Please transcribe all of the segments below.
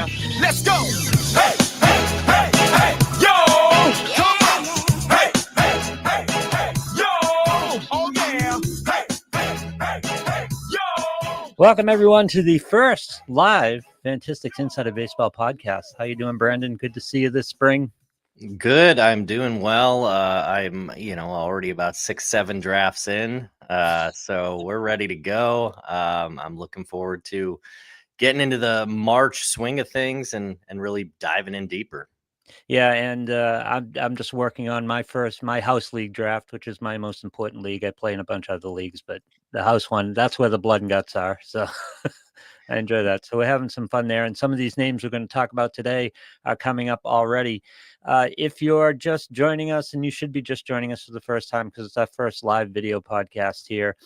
yeah. Let's go. Hey, hey, hey, hey, yo. Come on. Hey, hey, hey, hey, yo. Oh, yeah. Hey, hey, hey, hey, yo. Welcome, everyone, to the first live Fantistics Insider Baseball podcast. How you doing, Brandon? Good to see you this spring. Good. I'm doing well. I'm, already about 6-7 drafts in. So we're ready to go. I'm looking forward to getting into the March swing of things and really diving in deeper. Yeah, and I'm just working on my house league draft, which is my most important league. I play in a bunch of other leagues, but the house one, that's where the blood and guts are. So I enjoy that. So we're having some fun there. And some of these names we're going to talk about today are coming up already. If you're just joining us, and you should be just joining us for the first time because it's our first live video podcast here,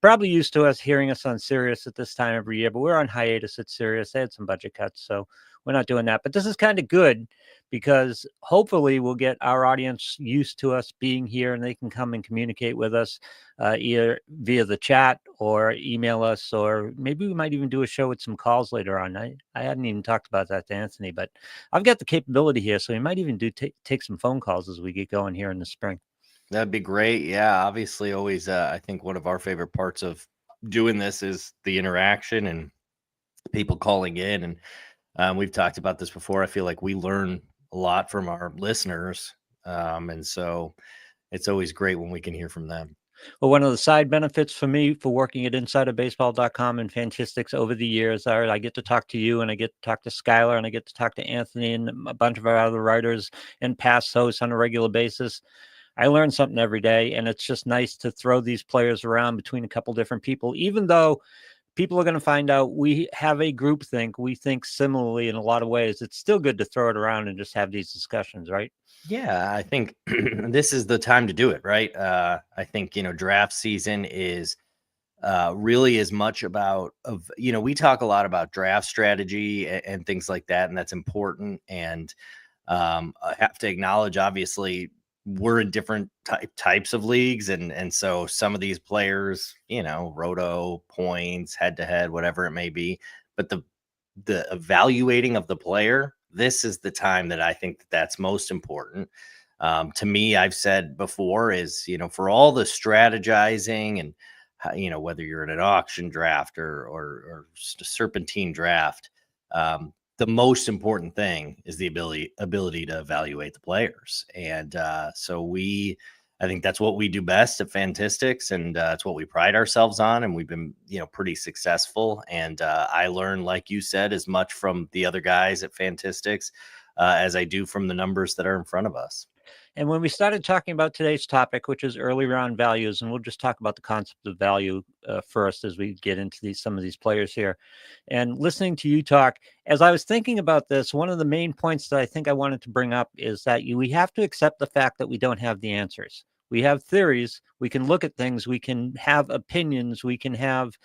probably used to us hearing us on Sirius at this time every year, but we're on hiatus at Sirius. They had some budget cuts, so we're not doing that. But this is kind of good because hopefully we'll get our audience used to us being here and they can come and communicate with us either via the chat or email us, or maybe we might even do a show with some calls later on. I hadn't even talked about that to Anthony, but I've got the capability here, so we might even do take some phone calls as we get going here in the spring. That'd be great. Yeah, obviously, always. I think one of our favorite parts of doing this is the interaction and people calling in. And we've talked about this before. I feel like we learn a lot from our listeners, and so it's always great when we can hear from them. Well, one of the side benefits for me for working at Insiderbaseball.com and Fantistics over the years are I get to talk to you, and I get to talk to Skylar, and I get to talk to Anthony and a bunch of our other writers and past hosts on a regular basis. I learn something every day, and it's just nice to throw these players around between a couple different people, even though people are going to find out we have a group think. We think similarly in a lot of ways. It's still good to throw it around and just have these discussions, right? Yeah, I think this is the time to do it, right? I think, draft season is really as much about, we talk a lot about draft strategy and things like that, and that's important. And I have to acknowledge, obviously, we're in different types of leagues. And so some of these players, roto, points, head to head, whatever it may be, but the evaluating of the player, this is the time that I think that's most important. To me, I've said before is, for all the strategizing and, whether you're in an auction draft or just a serpentine draft, the most important thing is the ability to evaluate the players. And so I think that's what we do best at Fantistics, and it's what we pride ourselves on. And we've been, pretty successful. And I learn, like you said, as much from the other guys at Fantistics as I do from the numbers that are in front of us. And when we started talking about today's topic, which is early round values, and we'll just talk about the concept of value first as we get into some of these players here, and listening to you talk, as I was thinking about this, one of the main points that I think I wanted to bring up is that we have to accept the fact that we don't have the answers. We have theories. We can look at things. We can have opinions. We can have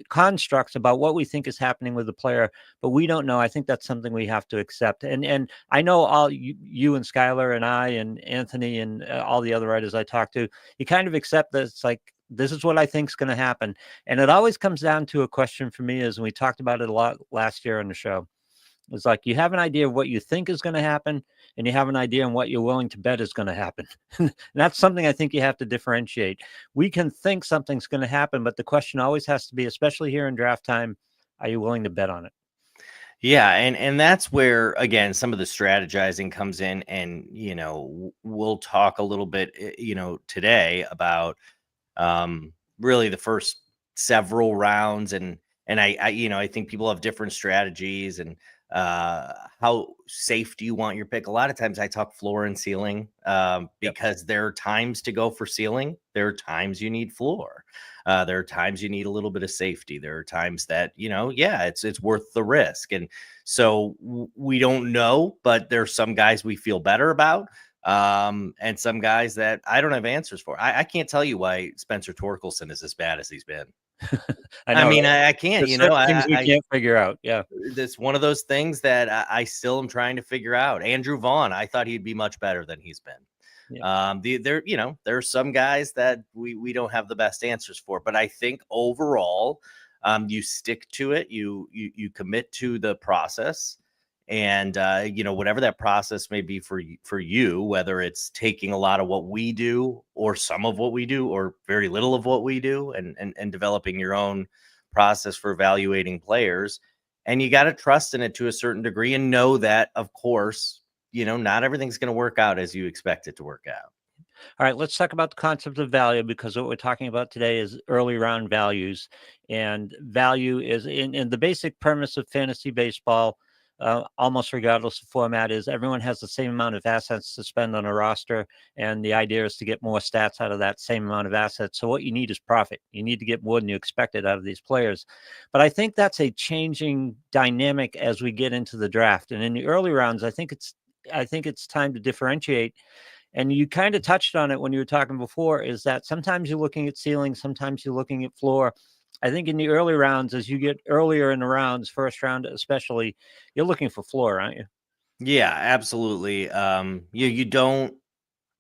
constructs about what we think is happening with the player, but we don't know. I think that's something we have to accept. And I know all you and Skylar and I and Anthony and all the other writers I talk to, you kind of accept that it's like, this is what I think is going to happen. And it always comes down to a question for me, as we talked about it a lot last year on the show. It's like you have an idea of what you think is going to happen, and you have an idea on what you're willing to bet is going to happen. And that's something I think you have to differentiate. We can think something's going to happen, but the question always has to be, especially here in draft time, are you willing to bet on it? Yeah, and that's where, again, some of the strategizing comes in. And, we'll talk a little bit, today about really the first several rounds. And I think people have different strategies and how safe do you want your pick? A lot of times I talk floor and ceiling because there are times to go for ceiling. There are times you need floor. There are times you need a little bit of safety. There are times that, it's worth the risk. And so we don't know, but there's some guys we feel better about. And some guys that I don't have answers for. I can't tell you why Spencer Torkelson is as bad as he's been. I mean, right? I can't, things we can't figure out. Yeah. It's one of those things that I still am trying to figure out. Andrew Vaughn, I thought he'd be much better than he's been. Yeah. There are some guys that we don't have the best answers for, but I think overall, You stick to it. You commit to the process. And, whatever that process may be for you, whether it's taking a lot of what we do or some of what we do or very little of what we do and developing your own process for evaluating players. And you got to trust in it to a certain degree and know that, of course, not everything's going to work out as you expect it to work out. All right, let's talk about the concept of value, because what we're talking about today is early round values. And value is in the basic premise of fantasy baseball, almost regardless of format, is everyone has the same amount of assets to spend on a roster. And the idea is to get more stats out of that same amount of assets. So what you need is profit. You need to get more than you expected out of these players. But I think that's a changing dynamic as we get into the draft. And in the early rounds, I think it's time to differentiate. And you kind of touched on it when you were talking before, is that sometimes you're looking at ceiling, sometimes you're looking at floor. I think in the early rounds, as you get earlier in the rounds, first round especially, you're looking for floor, aren't you? Yeah, absolutely. You don't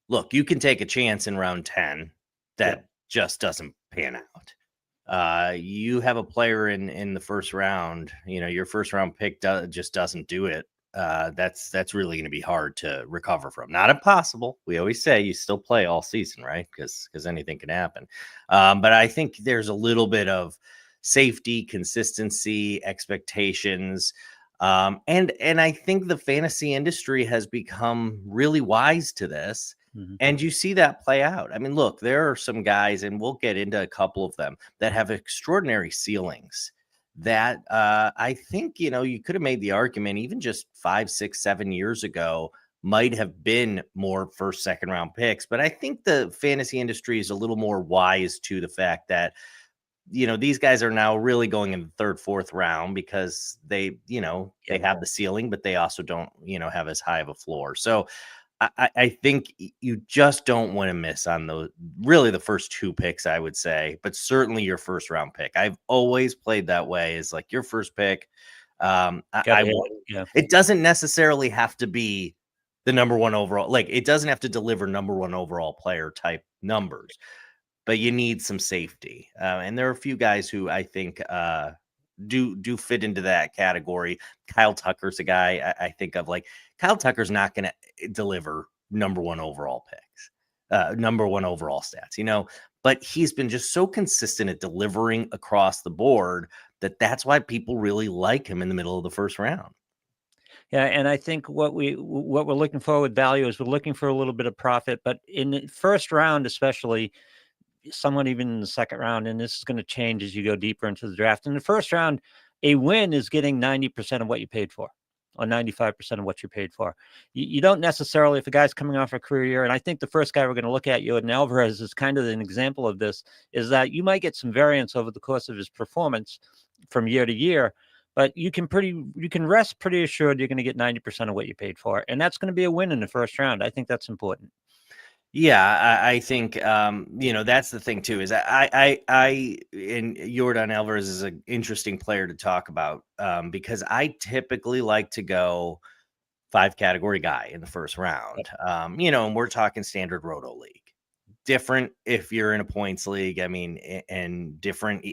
look, you can take a chance in round 10 that just doesn't pan out. You have a player in the first round, your first round pick just doesn't do it. That's really going to be hard to recover from. Not impossible. We always say you still play all season, right? Because anything can happen. But I think there's a little bit of safety, consistency, expectations. And I think the fantasy industry has become really wise to this. Mm-hmm. And you see that play out. I mean, look, there are some guys, and we'll get into a couple of them, that have extraordinary ceilings that I think, you could have made the argument even just 5, 6, 7 years ago might have been more first, second round picks. But I think the fantasy industry is a little more wise to the fact that, these guys are now really going in the third, fourth round because they have the ceiling, but they also don't, have as high of a floor. So I think you just don't want to miss on those, really the first 2 picks, I would say, but certainly your first round pick. I've always played that way, is like your first pick. It doesn't necessarily have to be the number 1 overall. Like, it doesn't have to deliver number 1 overall player type numbers, but you need some safety. And there are a few guys who I think do fit into that category. Kyle Tucker's a guy I think of. Like, Kyle Tucker's not going to deliver number 1 overall picks, number 1 overall stats, but he's been just so consistent at delivering across the board that's why people really like him in the middle of the first round. Yeah, and I think what we're looking for with value is we're looking for a little bit of profit, but in the first round, especially, somewhat even in the second round, and this is going to change as you go deeper into the draft. In the first round, a win is getting 90% of what you paid for, or 95% of what you paid for. You don't necessarily, if a guy's coming off a career year, and I think the first guy we're going to look at, Yordan Alvarez, is kind of an example of this, is that you might get some variance over the course of his performance from year to year, but you can rest pretty assured you're going to get 90% of what you paid for. And that's going to be a win in the first round. I think that's important. Yeah, I think that's the thing too. Is I and Yordan Alvarez is an interesting player to talk about because I typically like to go 5 category guy in the first round. And we're talking standard roto league. Different if you're in a points league. I mean, and different,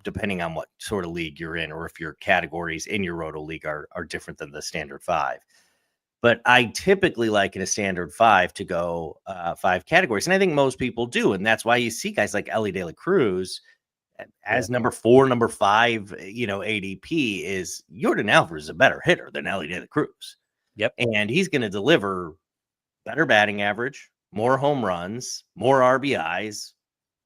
depending on what sort of league you're in, or if your categories in your roto league are different than the standard 5. But I typically like in a standard 5 to go 5 categories. And I think most people do. And that's why you see guys like Elly De La Cruz as number 4, number 5, ADP is Yordan Alvarez is a better hitter than Elly De La Cruz. Yep. And he's going to deliver better batting average, more home runs, more RBIs.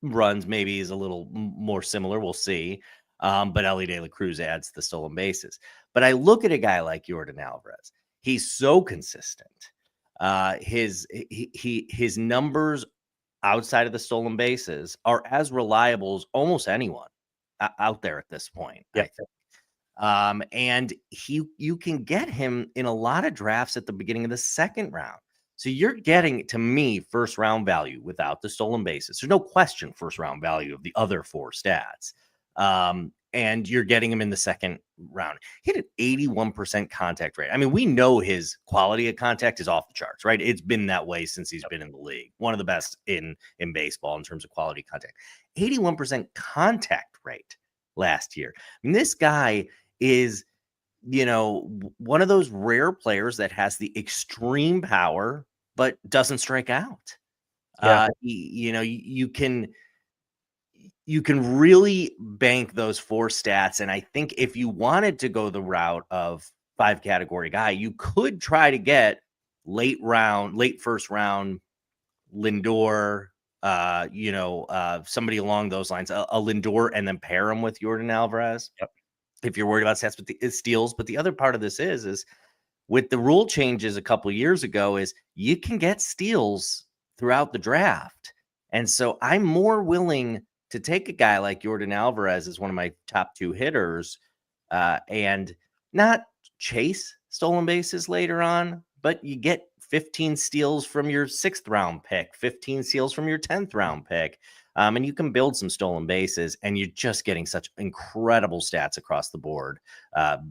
Runs maybe is a little more similar. We'll see. But Elly De La Cruz adds the stolen bases. But I look at a guy like Yordan Alvarez. He's so consistent. His numbers outside of the stolen bases are as reliable as almost anyone out there at this point. Yep. I think. And you can get him in a lot of drafts at the beginning of the second round. So you're getting, to me, first round value without the stolen bases. There's no question first round value of the other 4 stats. And you're getting him in the second round. He had an 81% contact rate. I mean, we know his quality of contact is off the charts, right? It's been that way since he's been in the league. One of the best in baseball in terms of quality contact. 81% contact rate last year. I mean, this guy is, one of those rare players that has the extreme power, but doesn't strike out. Yeah. You can really bank those 4 stats. And I think if you wanted to go the route of 5 category guy, you could try to get late first round Lindor, somebody along those lines, a Lindor, and then pair him with Yordan Alvarez. Yep. If you're worried about stats, but it's steals. But the other part of this is with the rule changes a couple of years ago, is you can get steals throughout the draft. And so I'm more willing to take a guy like Yordan Alvarez as one of my top 2 hitters, and not chase stolen bases later on, but you get 15 steals from your 6th round pick, 15 steals from your 10th round pick. And you can build some stolen bases, and you're just getting such incredible stats across the board,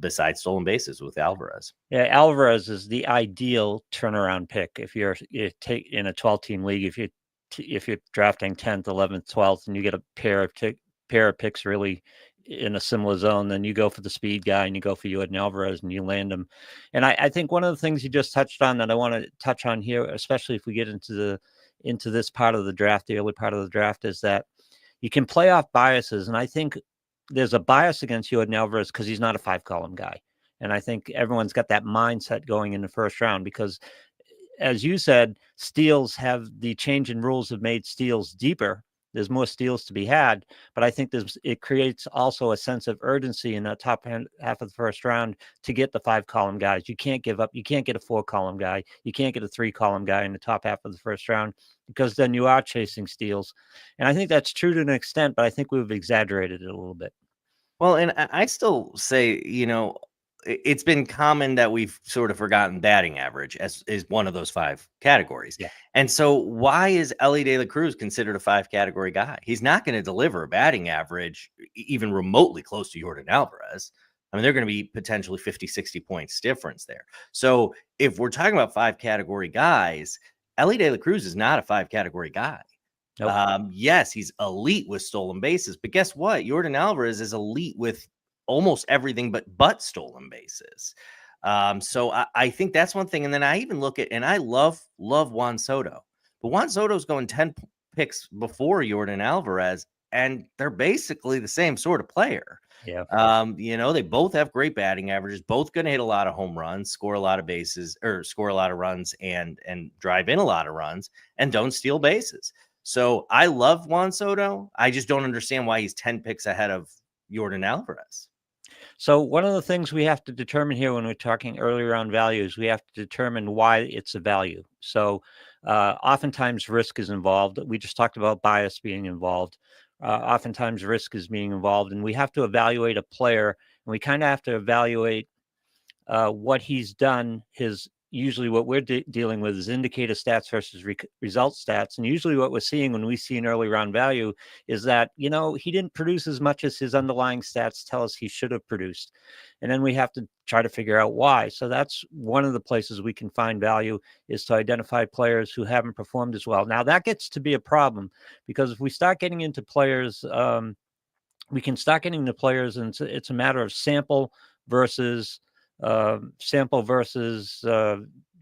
besides stolen bases with Alvarez. Yeah, Alvarez is the ideal turnaround pick if you take in a 12-team league. If you're drafting 10th, 11th, 12th, and you get a pair of picks really in a similar zone, then you go for the speed guy and you go for Yordan Alvarez and you land him. And I think one of the things you just touched on that I want to touch on here, especially if we get into this part of the draft, the early part of the draft, is that you can play off biases. And I think there's a bias against Yordan Alvarez because he's not a 5-column guy. And I think everyone's got that mindset going in the first round because, as you said, steals the change in rules have made steals deeper. There's more steals to be had, but I think it creates also a sense of urgency in that top half of the first round to get the 5-column guys. You can't give up. You can't get a 4-column guy. You can't get a 3-column guy in the top half of the first round because then you are chasing steals. And I think that's true to an extent, but I think we've exaggerated it a little bit. Well, and I still say, it's been common that we've sort of forgotten batting average as is one of those 5 categories. Yeah. And so why is Elly De La Cruz considered a 5 category guy? He's not going to deliver a batting average even remotely close to Yordan Alvarez. I mean, they're going to be potentially 50, 60 points difference there. So if we're talking about 5 category guys, Elly De La Cruz is not a 5 category guy. Nope. Yes, he's elite with stolen bases, but guess what? Yordan Alvarez is elite with almost everything but stolen bases. So I think that's one thing. And then I even look at, and I love Juan Soto, but Juan Soto's going 10 picks before Yordan Alvarez, and they're basically the same sort of player. Yeah. They both have great batting averages, both going to hit a lot of home runs, score a lot of bases, or score a lot of runs and drive in a lot of runs, and don't steal bases. So I love Juan Soto. I just don't understand why he's 10 picks ahead of Yordan Alvarez. So one of the things we have to determine here when we're talking early round values, we have to determine why it's a value. So oftentimes risk is involved. We just talked about bias being involved. Oftentimes risk is being involved, and we have to evaluate a player, and we kind of have to evaluate what he's done. Usually what we're dealing with is indicator stats versus result stats. And usually what we're seeing when we see an early round value is that, he didn't produce as much as his underlying stats tell us he should have produced. And then we have to try to figure out why. So that's one of the places we can find value, is to identify players who haven't performed as well. Now that gets to be a problem, because if we start getting into players, we can start getting into players, and it's a matter of sample versus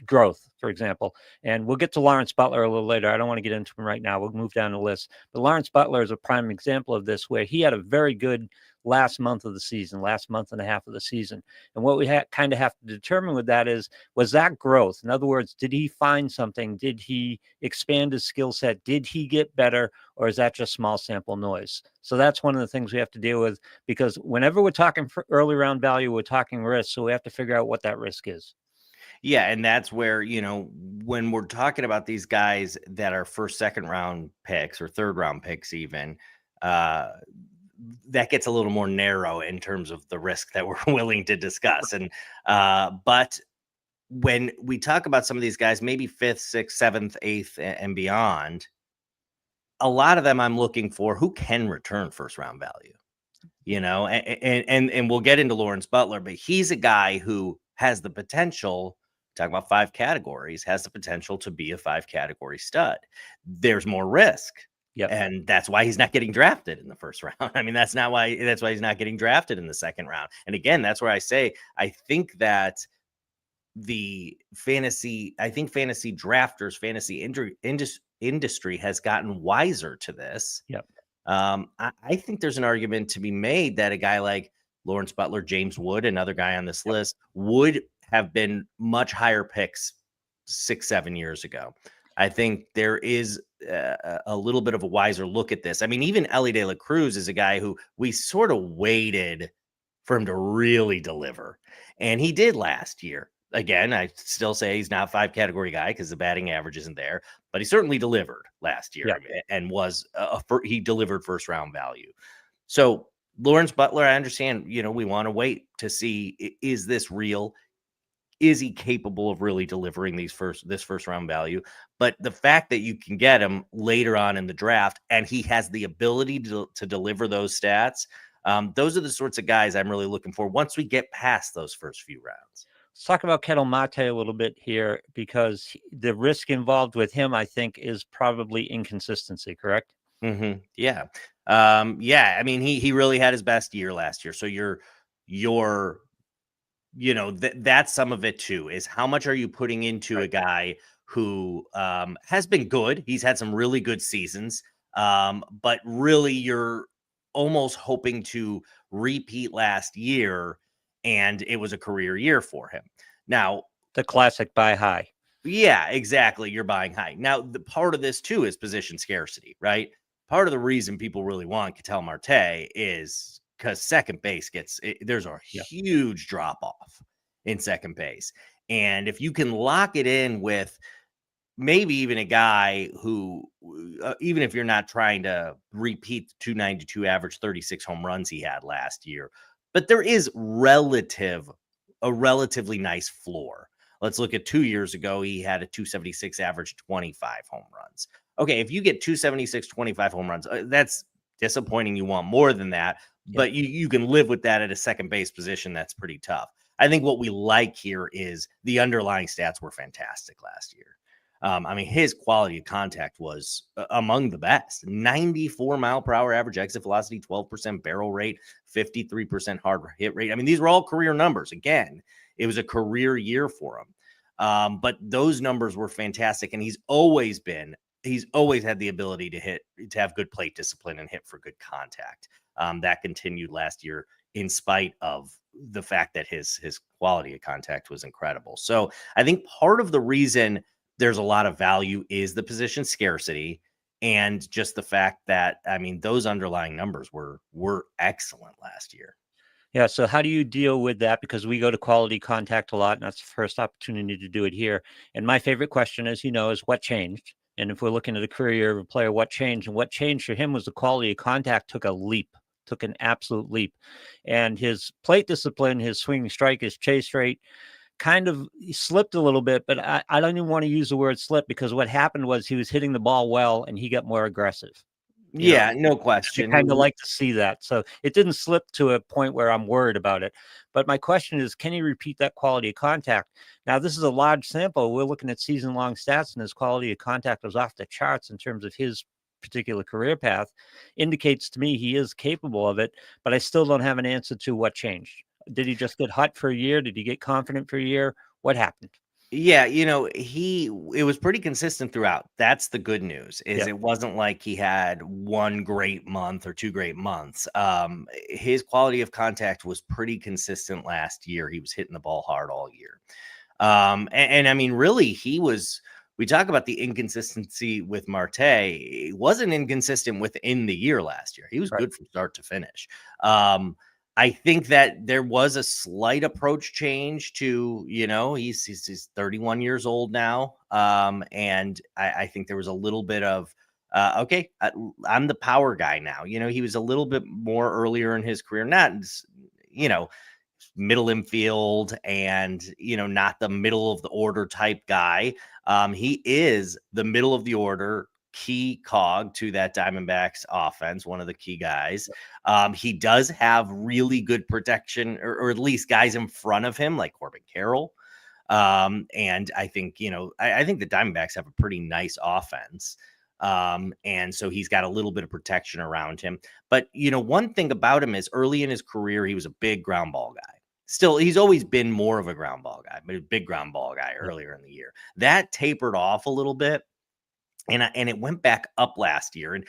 growth, for example. And we'll get to Lawrence Butler a little later. I don't want to get into him right now. We'll move down the list. But Lawrence Butler is a prime example of this, where he had a very good last month and a half of the season. And what we kind of have to determine with that is, was that growth? In other words, did he find something? Did he expand his skill set? Did he get better? Or is that just small sample noise? So that's one of the things we have to deal with, because whenever we're talking for early round value, we're talking risk. So we have to figure out what that risk is. Yeah, and that's where, when we're talking about these guys that are first, second round picks or third round picks even, that gets a little more narrow in terms of the risk that we're willing to discuss. And but when we talk about some of these guys, maybe 5th, 6th, 7th, 8th, and beyond, a lot of them I'm looking for who can return first round value, and we'll get into Lawrence Butler, but he's a guy who has the potential, talking about 5 categories, has the potential to be a 5 category stud. There's more risk. Yep. And that's why he's not getting drafted in the first round. I mean, that's why he's not getting drafted in the second round. And again, that's where I say, I think that fantasy drafters, industry has gotten wiser to this. Yep. I think there's an argument to be made that a guy like Lawrence Butler, James Wood, another guy on this list, would have been much higher picks 6-7 years ago. I think there is a little bit of a wiser look at this. I mean, even Elly De La Cruz is a guy who we sort of waited for him to really deliver. And he did last year. Again, I still say he's not a 5-category guy because the batting average isn't there, but he certainly delivered last year and was he delivered first round value. So Lawrence Butler, I understand, we want to wait to see, is this real? Is he capable of really delivering this first round value? But the fact that you can get him later on in the draft and he has the ability to deliver those stats, those are the sorts of guys I'm really looking for once we get past those first few rounds. Let's talk about Ketel Marte a little bit here, because the risk involved with him, I think, is probably inconsistency, correct? Mm-hmm. Yeah. I mean, he really had his best year last year. So that's some of it too, is how much are you putting into a guy who has been good. He's had some really good seasons, but really you're almost hoping to repeat last year, and it was a career year for him. Now, the classic buy high. Yeah, exactly. You're buying high. Now, the part of this too is position scarcity, right? Part of the reason people really want Ketel Marte is because second base there's a huge drop off in second base. And if you can lock it in with maybe even a guy who, even if you're not trying to repeat the 292 average, 36 home runs he had last year, but there is a relatively nice floor. Let's look at 2 years ago. He had a 276 average, 25 home runs. Okay, if you get 276, 25 home runs, that's disappointing. You want more than that, but you can live with that at a second base position. That's pretty tough. I think what we like here is the underlying stats were fantastic last year. I mean, his quality of contact was among the best. 94 mile per hour average exit velocity, 12% barrel rate, 53% hard hit rate. I mean, these were all career numbers. Again, it was a career year for him. But those numbers were fantastic. And he's always had the ability to have good plate discipline and hit for good contact. That continued last year in spite of the fact that his quality of contact was incredible. So I think part of the reason there's a lot of value is the position scarcity and just the fact that, I mean, those underlying numbers were excellent last year. Yeah. So how do you deal with that? Because we go to quality contact a lot, and that's the first opportunity to do it here. And my favorite question, as you know, is what changed? And if we're looking at a career year of a player, what changed? And what changed for him was the quality of contact took an absolute leap. And his plate discipline, his swinging strike, his chase rate kind of slipped a little bit, but I don't even want to use the word slip, because what happened was he was hitting the ball well and he got more aggressive. No question. I kind of like to see that. So it didn't slip to a point where I'm worried about it. But my question is, can he repeat that quality of contact? Now, this is a large sample. We're looking at season-long stats, and his quality of contact was off the charts in terms of his particular career path. Indicates to me he is capable of it, but I still don't have an answer to what changed. Did he just get hot for a year? Did he get confident for a year? What happened? Yeah, it was pretty consistent throughout. That's the good news, is It wasn't like he had one great month or two great months. His quality of contact was pretty consistent last year. He was hitting the ball hard all year. And I mean, really, we talk about the inconsistency with Marte. He wasn't inconsistent within the year last year. He was good from start to finish. I think that there was a slight approach change to, he's 31 years old now. And I think there was a little bit of, I'm the power guy now. He was a little bit more earlier in his career, not, middle infield and, not the middle of the order type guy. He is the middle of the order key cog to that Diamondbacks offense, one of the key guys. He does have really good protection, or at least guys in front of him like Corbin Carroll. And I think, I think the Diamondbacks have a pretty nice offense. And so he's got a little bit of protection around him. But, one thing about him is early in his career, he was a big ground ball guy. Still, he's always been more of a ground ball guy, but a big ground ball guy earlier in the year. That tapered off a little bit. And it went back up last year. And,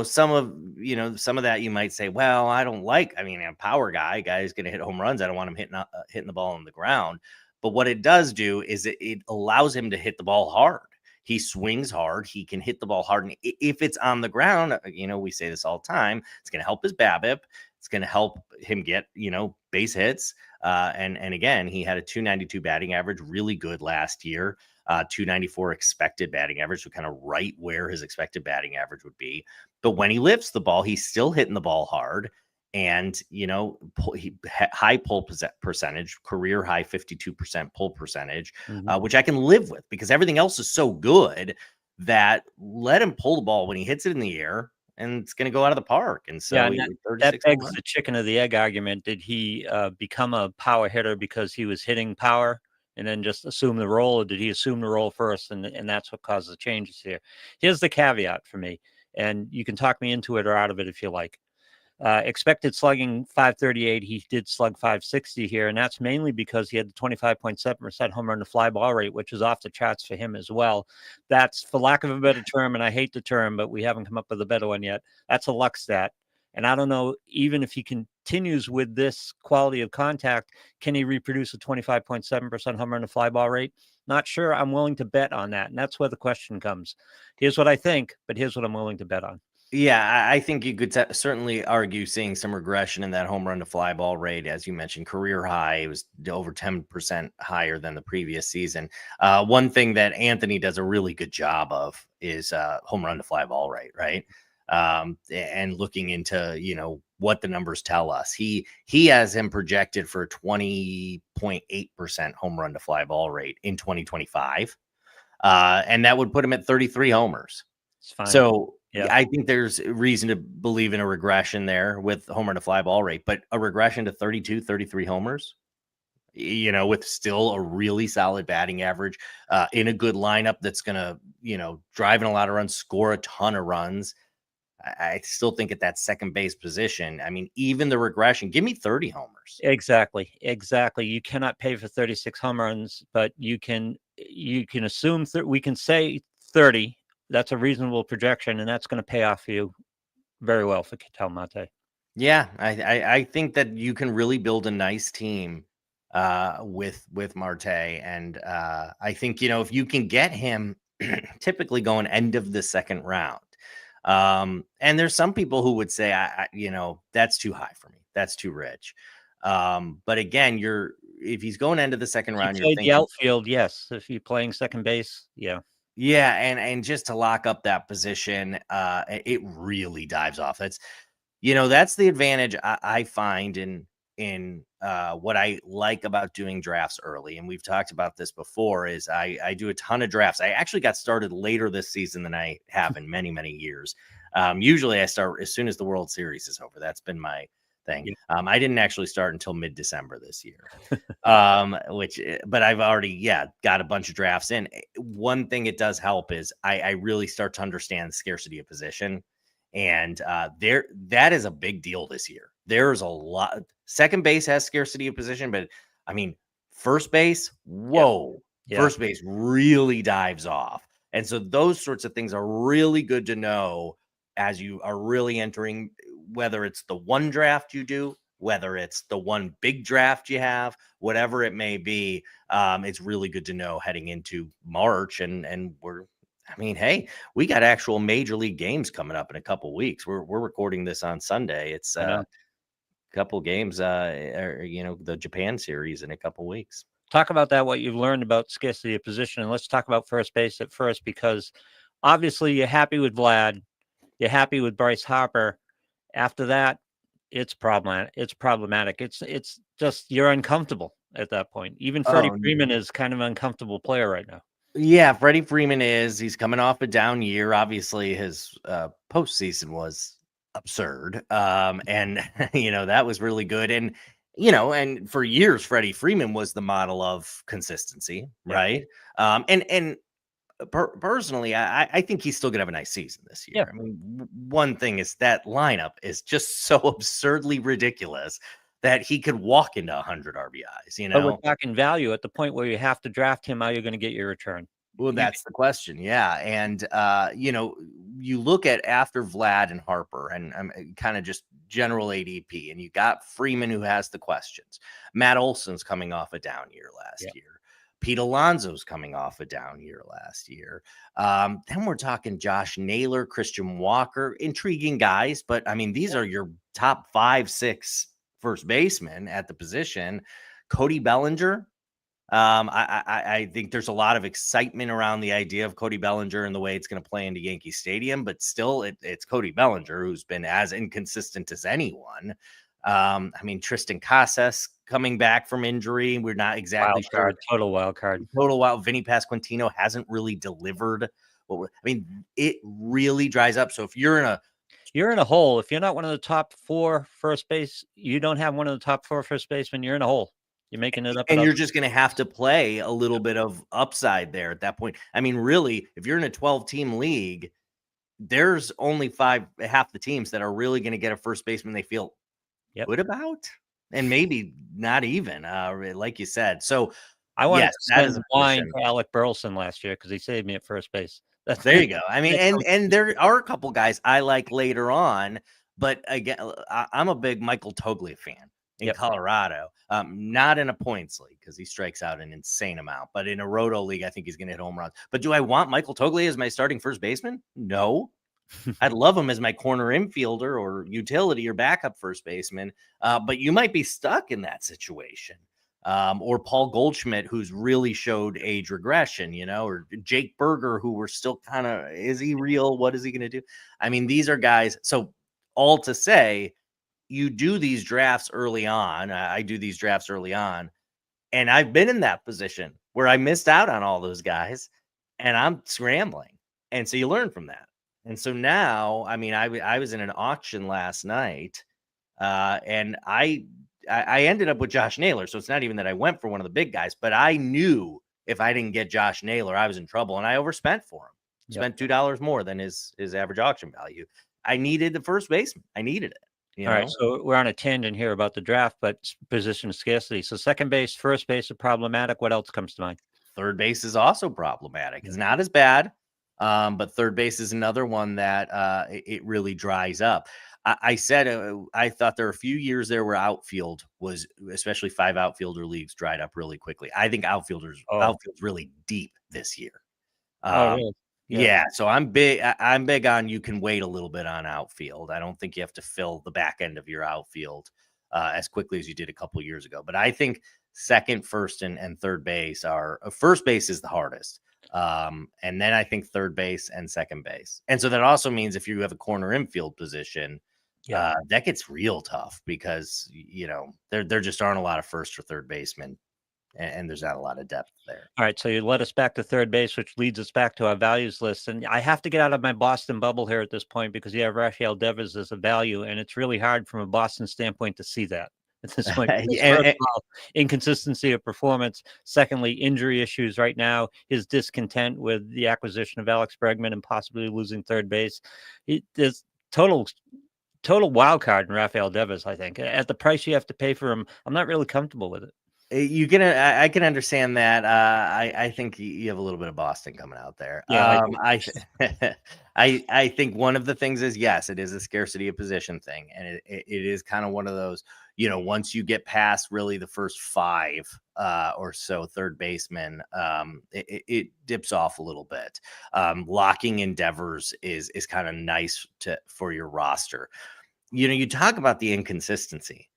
some of that you might say, well, I don't like, a power guy's going to hit home runs. I don't want him hitting the ball on the ground. But what it does do is it allows him to hit the ball hard. He swings hard. He can hit the ball hard. And if it's on the ground, we say this all the time, it's going to help his BABIP. It's going to help him get, base hits. And again, he had a 292 batting average, really good last year. 294 expected batting average, so kind of right where his expected batting average would be. But when he lifts the ball, he's still hitting the ball hard. And, high pull percentage, career high 52% pull percentage, which I can live with because everything else is so good that let him pull the ball when he hits it in the air and it's going to go out of the park. And so that begs the chicken or the egg argument. Did he become a power hitter because he was hitting power and then just assume the role, or did he assume the role first? And that's what caused the changes here. Here's the caveat for me, and you can talk me into it or out of it if you like. Expected slugging 538. He did slug 560 here, and that's mainly because he had the 25.7% home run to fly ball rate, which is off the charts for him as well. That's, for lack of a better term, and I hate the term, but we haven't come up with a better one yet. That's a luck stat. And I don't know, even if he continues with this quality of contact, can he reproduce a 25.7% home run to fly ball rate? Not sure. I'm willing to bet on that. And that's where the question comes. Here's what I think, but here's what I'm willing to bet on. Yeah, I think you could certainly argue seeing some regression in that home run to fly ball rate. As you mentioned, career high, it was over 10% higher than the previous season. One thing that Anthony does a really good job of is home run to fly ball rate, right? And looking into, what the numbers tell us. He has him projected for 20.8% home run to fly ball rate in 2025. And that would put him at 33 homers. It's fine. So yeah. I think there's reason to believe in a regression there with home run to fly ball rate, but a regression to 32, 33 homers, with still a really solid batting average in a good lineup that's going to, drive in a lot of runs, score a ton of runs. I still think at that second base position, even the regression, give me 30 homers. Exactly. You cannot pay for 36 home runs, but you can assume we can say 30. That's a reasonable projection, and that's going to pay off for you very well for Ketel Marte. Yeah, I think that you can really build a nice team with Marte, and I think if you can get him typically going end of the second round. And there's some people who would say, that's too high for me. That's too rich. But again, if he's going into the second round, you're thinking the outfield. Yes. If you're playing second base. Yeah. Yeah. And just to lock up that position, it really dives off. That's the advantage I find in what I like about doing drafts early. And we've talked about this before is I do a ton of drafts. I actually got started later this season than I have in many, many years. Usually I start as soon as the World Series is over. That's been my thing. Yeah. I didn't actually start until mid-December this year, but I've already, got a bunch of drafts in. One thing it does help is I really start to understand the scarcity of position. And that is a big deal this year. There's a lot. Second base has scarcity of position, but first base, whoa, first base really dives off. And so those sorts of things are really good to know as you are really entering, whether it's the one draft you do, whether it's the one big draft you have, whatever it may be. It's really good to know heading into March, and hey, we got actual major league games coming up in a couple weeks. We're recording this on Sunday. It's a couple games, the Japan series in a couple weeks. Talk about that, what you've learned about scarcity of position. And let's talk about first base at first, because obviously you're happy with Vlad. You're happy with Bryce Harper. After that, it's problematic. It's just, you're uncomfortable at that point. Even Freddie Freeman is kind of an uncomfortable player right now. Yeah, Freddie Freeman he's coming off a down year. Obviously his postseason was absurd. And that was really good. And, and for years, Freddie Freeman was the model of consistency. Right. And personally, I think he's still gonna have a nice season this year. Yeah. I mean, one thing is that lineup is just so absurdly ridiculous that he could walk into 100 RBIs. You But we're know, talking value at the point where you have to draft him. How you're going to get your return? well, You, that's the question. Yeah. And, you know, you look at after Vlad and Harper and kind of just general ADP, and you got Freeman who has the questions. Matt Olson's coming off a down year last year. Pete Alonso's coming off a down year last year. Then we're talking Josh Naylor, Christian Walker, intriguing guys. But I mean, these are your top 5, 6 first basemen at the position. Cody Bellinger. I think there's a lot of excitement around the idea of Cody Bellinger and the way it's going to play into Yankee Stadium, but still it's Cody Bellinger who's been as inconsistent as anyone. I mean, Tristan Casas coming back from injury. We're not exactly sure. total wild card. Total wild. Vinny Pasquantino hasn't really delivered. I mean, it really dries up. So if you're in a hole. If you're not one of the top 4 first base, you don't have one of the top 4 first basemen, you're in a hole. You're making it up. And you're just going to have to play a little bit of upside there at that point. I mean, really, if you're in a 12-team league, there's only half the teams that are really going to get a first baseman they feel good about, and maybe not even, like you said. So I wanted to send wine to Alec Burleson last year because he saved me at first base. There you go. I mean, and there are a couple guys I like later on, but again, I'm a big Michael Toglia fan in Colorado, not in a points league because he strikes out an insane amount, but in a roto league, I think he's going to hit home runs. But do I want Michael Toglia as my starting first baseman? No. I'd love him as my corner infielder or utility or backup first baseman, but you might be stuck in that situation. Or Paul Goldschmidt, who's really showed age regression, you know, or Jake Berger, who we're still kind of, is he real? What is he going to do? I mean, these are guys. So all to say, you do these drafts early on. I do these drafts early on, and I've been in that position where I missed out on all those guys and I'm scrambling. And so you learn from that. And so now, I mean, I was in an auction last night, and I ended up with Josh Naylor. So it's not even that I went for one of the big guys, but I knew if I didn't get Josh Naylor, I was in trouble, and I overspent for him. Spent $2 more than his average auction value. I needed the first baseman. I needed it. All right, so we're on a tangent here about the draft, but position scarcity. So second base, first base are problematic. What else comes to mind? Third base is also problematic. It's not as bad, but third base is another one that it really dries up. I said I thought there were a few years there where outfield was, especially 5 outfielder leagues, dried up really quickly. I think outfield's really deep this year. Really? Yeah, so I'm big on you can wait a little bit on outfield. I don't think you have to fill the back end of your outfield as quickly as you did a couple years ago. But I think second, first, and third base first base is the hardest. And then I think third base and second base. And so that also means if you have a corner infield position, that gets real tough because, you know, there just aren't a lot of first or third basemen. And there's not a lot of depth there. All right, so you led us back to third base, which leads us back to our values list. And I have to get out of my Boston bubble here at this point because you have Raffy Devers as a value, and it's really hard from a Boston standpoint to see that at this point. First of all, inconsistency of performance. Secondly, injury issues right now. His discontent with the acquisition of Alex Bregman and possibly losing third base. There's total wild card in Raffy Devers, I think. At the price you have to pay for him, I'm not really comfortable with it. I can understand that. I think you have a little bit of Boston coming out there. Yeah, I think one of the things is, yes, it is a scarcity of position thing. And it is kind of one of those, you know, once you get past really the first 5 or so third basemen, it dips off a little bit. Locking in Devers is kind of nice for your roster. You know, you talk about the inconsistency.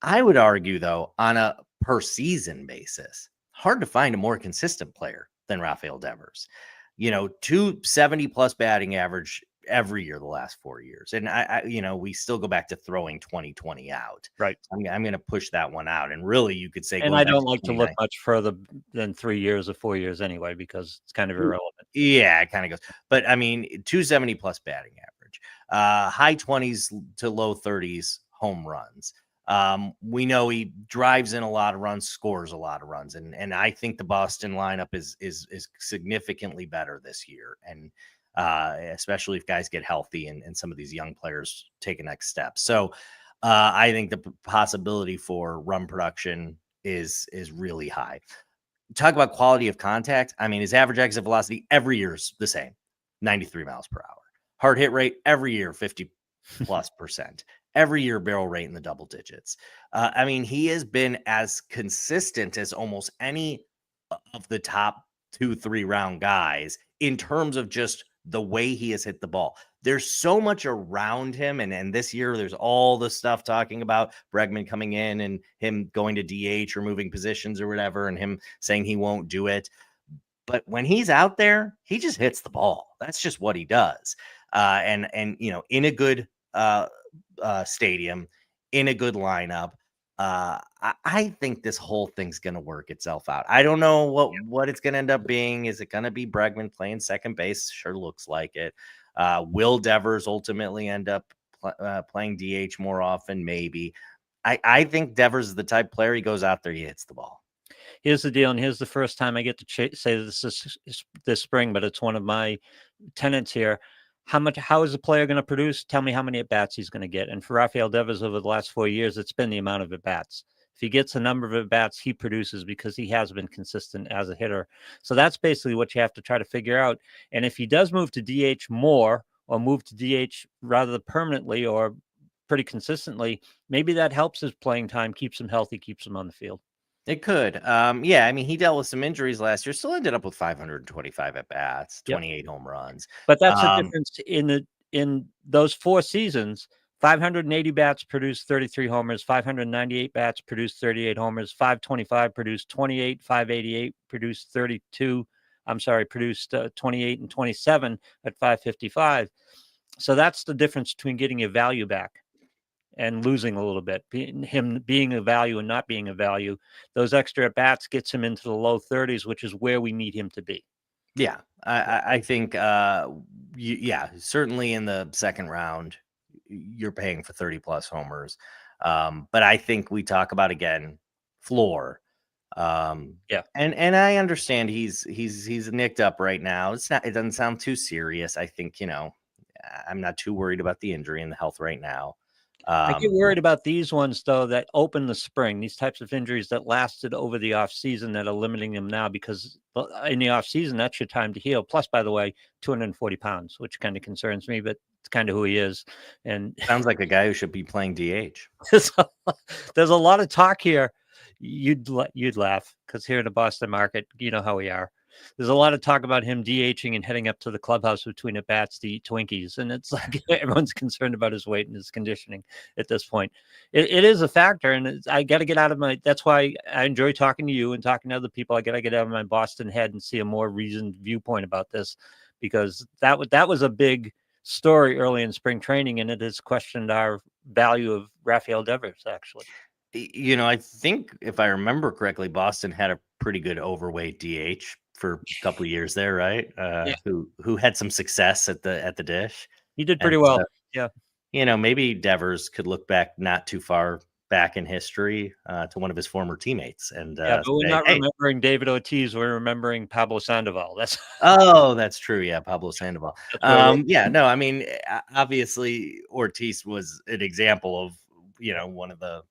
I would argue, though, on a per season basis, hard to find a more consistent player than Raffy Devers. You know, 270 plus batting average every year the last 4 years. And I you know, we still go back to throwing 2020 out. Right. I'm going to push that one out. And really, you could say, and I don't like to look much further than 3 years or 4 years anyway, because it's kind of irrelevant. Yeah, it kind of goes. But I mean, 270 plus batting average, high 20s to low 30s home runs. We know he drives in a lot of runs, scores a lot of runs, and I think the Boston lineup is significantly better this year, and especially if guys get healthy and some of these young players take a next step. So I think the possibility for run production is really high. Talk about quality of contact. I mean, his average exit velocity every year is the same, 93 miles per hour. Hard hit rate every year, 50+%. Every year, barrel rate in the double digits. I mean, he has been as consistent as almost any of the top 2-3 round guys in terms of just the way he has hit the ball. There's so much around him. And this year, there's all the stuff talking about Bregman coming in and him going to DH or moving positions or whatever, and him saying he won't do it. But when he's out there, he just hits the ball. That's just what he does. And in a good stadium, in a good lineup, I think this whole thing's going to work itself out. I don't know what it's going to end up being. Is it going to be Bregman playing second base? Sure looks like it. Will Devers ultimately end up playing DH more often? Maybe. I think Devers is the type player, he goes out there, he hits the ball. Here's the deal, and here's the first time I get to say this spring, but it's one of my tenets here. How is a player going to produce? Tell me how many at-bats he's going to get. And for Raffy Devers over the last 4 years, it's been the amount of at-bats. If he gets a number of at-bats, he produces because he has been consistent as a hitter. So that's basically what you have to try to figure out. And if he does move to DH more, or move to DH rather permanently or pretty consistently, maybe that helps his playing time, keeps him healthy, keeps him on the field. It could. Yeah, I mean, he dealt with some injuries last year, still ended up with 525 at bats, 28 home runs. But that's the difference in those 4 seasons. 580 bats produced 33 homers, 598 bats produced 38 homers, 525 produced 28, 588 produced 32. Produced 28 and 27 at 555. So that's the difference between getting your value back and losing a little bit. Him being a value and not being a value, those extra at bats gets him into the low 30s, which is where we need him to be. Yeah, I think, certainly in the second round, you're paying for 30+ homers. But I think we talk about, again, floor. And I understand he's nicked up right now. It doesn't sound too serious. I think, I'm not too worried about the injury and the health right now. I get worried about these ones, though, that open the spring, these types of injuries that lasted over the offseason that are limiting them now, because in the offseason, that's your time to heal. Plus, by the way, 240 pounds, which kind of concerns me, but it's kind of who he is. And sounds like a guy who should be playing DH. There's a lot of talk here. You'd laugh, because here in the Boston market, you know how we are. There's a lot of talk about him DHing and heading up to the clubhouse between at bats to eat Twinkies. And it's like everyone's concerned about his weight and his conditioning at this point. It is a factor. And I got to get out of that's why I enjoy talking to you and talking to other people. I got to get out of my Boston head and see a more reasoned viewpoint about this, because that was a big story early in spring training. And it has questioned our value of Raffy Devers, actually. I think if I remember correctly, Boston had a pretty good overweight DH for a couple of years there, right? Who had some success at the dish. He did pretty well. Maybe Devers could look back not too far back in history to one of his former teammates. And but we're not remembering David Ortiz. We're remembering Pablo Sandoval. That's true. Yeah, Pablo Sandoval. I mean, obviously Ortiz was an example of one of the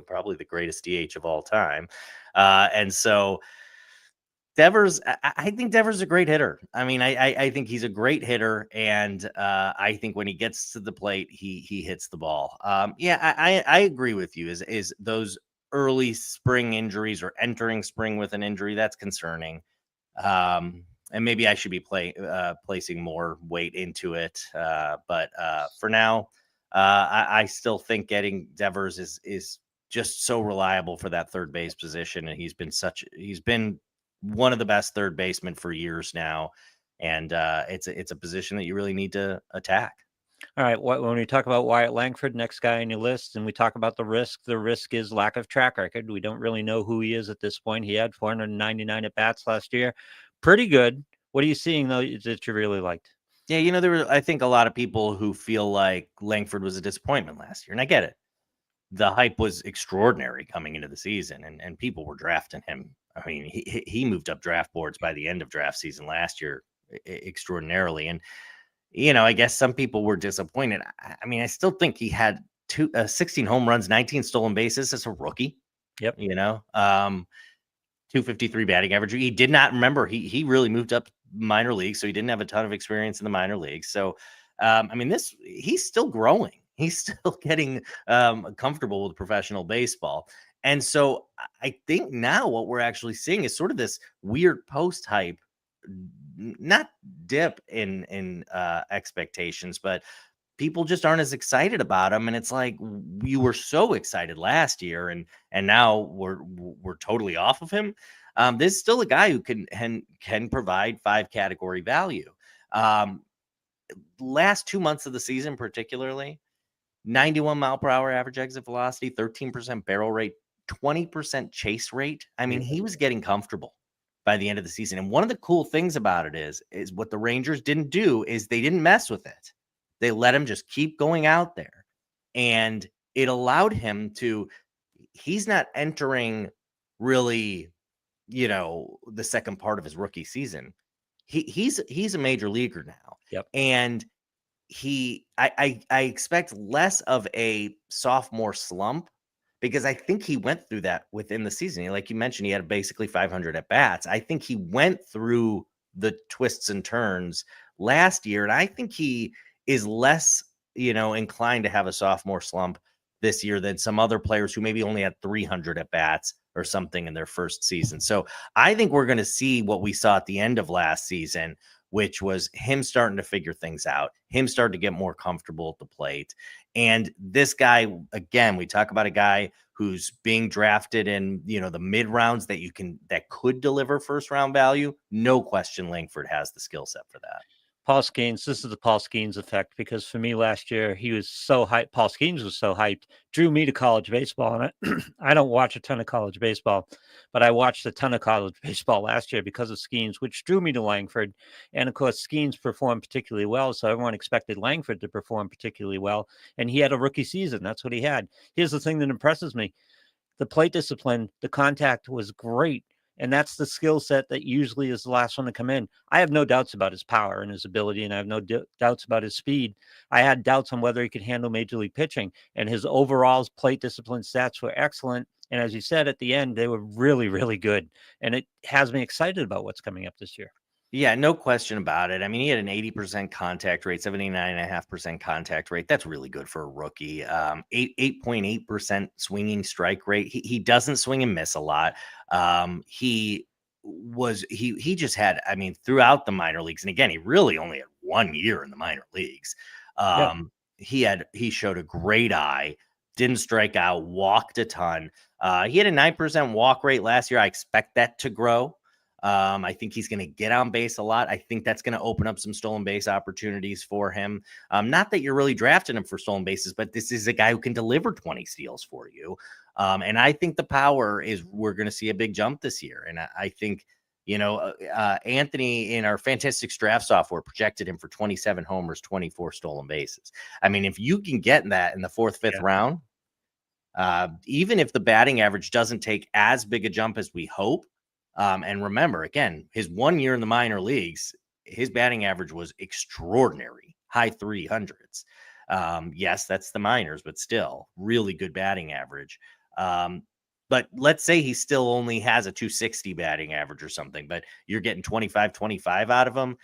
probably the greatest DH of all time. And so Devers, I think Devers is a great hitter. I mean, I think he's a great hitter, and I think when he gets to the plate, he hits the ball. I agree with you. Is those early spring injuries or entering spring with an injury, that's concerning. And maybe I should be placing more weight into it. But for now, I still think getting Devers is just so reliable for that third base position, and he's been one of the best third basemen for years now, and it's a position that you really need to attack. All right. When we talk about Wyatt Langford, next guy on your list, and we talk about the risk is lack of track record. We don't really know who he is at this point. He had 499 at bats last year. Pretty good. What are you seeing, though, that you really liked? Yeah, there were, I think, a lot of people who feel like Langford was a disappointment last year, and I get it. the hype was extraordinary coming into the season, and people were drafting him. I mean, he moved up draft boards by the end of draft season last year extraordinarily. And, I guess some people were disappointed. I mean, I still think he had 16 home runs, 19 stolen bases as a rookie. Yep. 253 batting average. He did not remember. He really moved up minor leagues, so he didn't have a ton of experience in the minor leagues. So, I mean, he's still growing. He's still getting comfortable with professional baseball. And so I think now what we're actually seeing is sort of this weird post hype, not dip in expectations, but people just aren't as excited about him. And it's like, you were so excited last year, and now we're totally off of him. This is still a guy who can provide 5 category value. Last 2 months of the season, particularly, 91 mile per hour average exit velocity, 13% barrel rate, 20% chase rate. I mean, he was getting comfortable by the end of the season. And one of the cool things about it is what the Rangers didn't do is they didn't mess with it. They let him just keep going out there. And it allowed him to, he's not entering really, the second part of his rookie season. He's a major leaguer now. Yep. And I expect less of a sophomore slump, because I think he went through that within the season. Like you mentioned, he had basically 500 at bats. I think he went through the twists and turns last year, and I think he is less, inclined to have a sophomore slump this year than some other players who maybe only had 300 at bats or something in their first season. So I think we're going to see what we saw at the end of last season, which was him starting to figure things out, him starting to get more comfortable at the plate. And this guy, again, we talk about a guy who's being drafted in, the mid rounds that could deliver first round value. No question Langford has the skill set for that. Paul Skeens, this is the Paul Skeens effect, because for me last year, he was so hyped. Paul Skeens was so hyped, drew me to college baseball. And I don't watch a ton of college baseball, but I watched a ton of college baseball last year because of Skeens, which drew me to Langford. And of course, Skeens performed particularly well. So everyone expected Langford to perform particularly well. And he had a rookie season. That's what he had. Here's the thing that impresses me. The plate discipline, the contact was great. And that's the skill set that usually is the last one to come in. I have no doubts about his power and his ability, and I have no doubts about his speed. I had doubts on whether he could handle major league pitching, and his overall plate discipline stats were excellent. And as you said, at the end, they were really, really good. And it has me excited about what's coming up this year. Yeah, no question about it. I mean, he had an 80% contact rate, 79.5% contact rate. That's really good for a rookie. 8.8% swinging strike rate. He doesn't swing and miss a lot. He just had, I mean, throughout the minor leagues, and again, he really only had 1 year in the minor leagues. He showed a great eye, didn't strike out, walked a ton. He had a 9% walk rate last year. I expect that to grow. I think he's going to get on base a lot. I think that's going to open up some stolen base opportunities for him. Not that you're really drafting him for stolen bases, but this is a guy who can deliver 20 steals for you. And I think the power is, we're going to see a big jump this year. And I think, Anthony in our Fantistics draft software projected him for 27 homers, 24 stolen bases. I mean, if you can get that in the 4th, 5th round, even if the batting average doesn't take as big a jump as we hope, and remember, again, his 1 year in the minor leagues, his batting average was extraordinary, high 300s. Yes, that's the minors, but still really good batting average. But let's say he still only has a 260 batting average or something, but you're getting 25 out of him.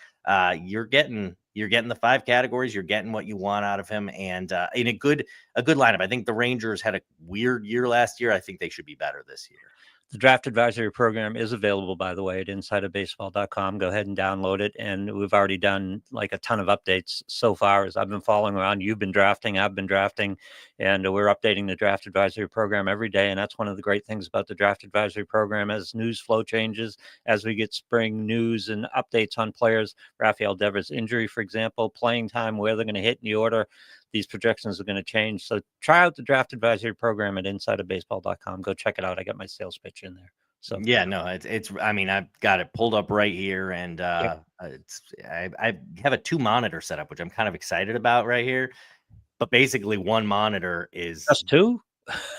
You're getting the 5 categories. You're getting what you want out of him. And in a good lineup. I think the Rangers had a weird year last year. I think they should be better this year. The draft advisory program is available, by the way, at insiderbaseball.com. Go ahead and download it. And we've already done like a ton of updates so far as I've been following around. You've been drafting, I've been drafting, and we're updating the draft advisory program every day. And that's one of the great things about the draft advisory program. As news flow changes, as we get spring news and updates on players, Raffy Devers' injury, for example, playing time, where they're going to hit in the order, these projections are going to change. So try out the draft advisory program at insiderbaseball.com. Go check it out. I got my sales pitch in there. So yeah, no, it's, I mean, I've got it pulled up right here, and I have a 2 monitor setup, which I'm kind of excited about right here. But basically, one monitor is just 2.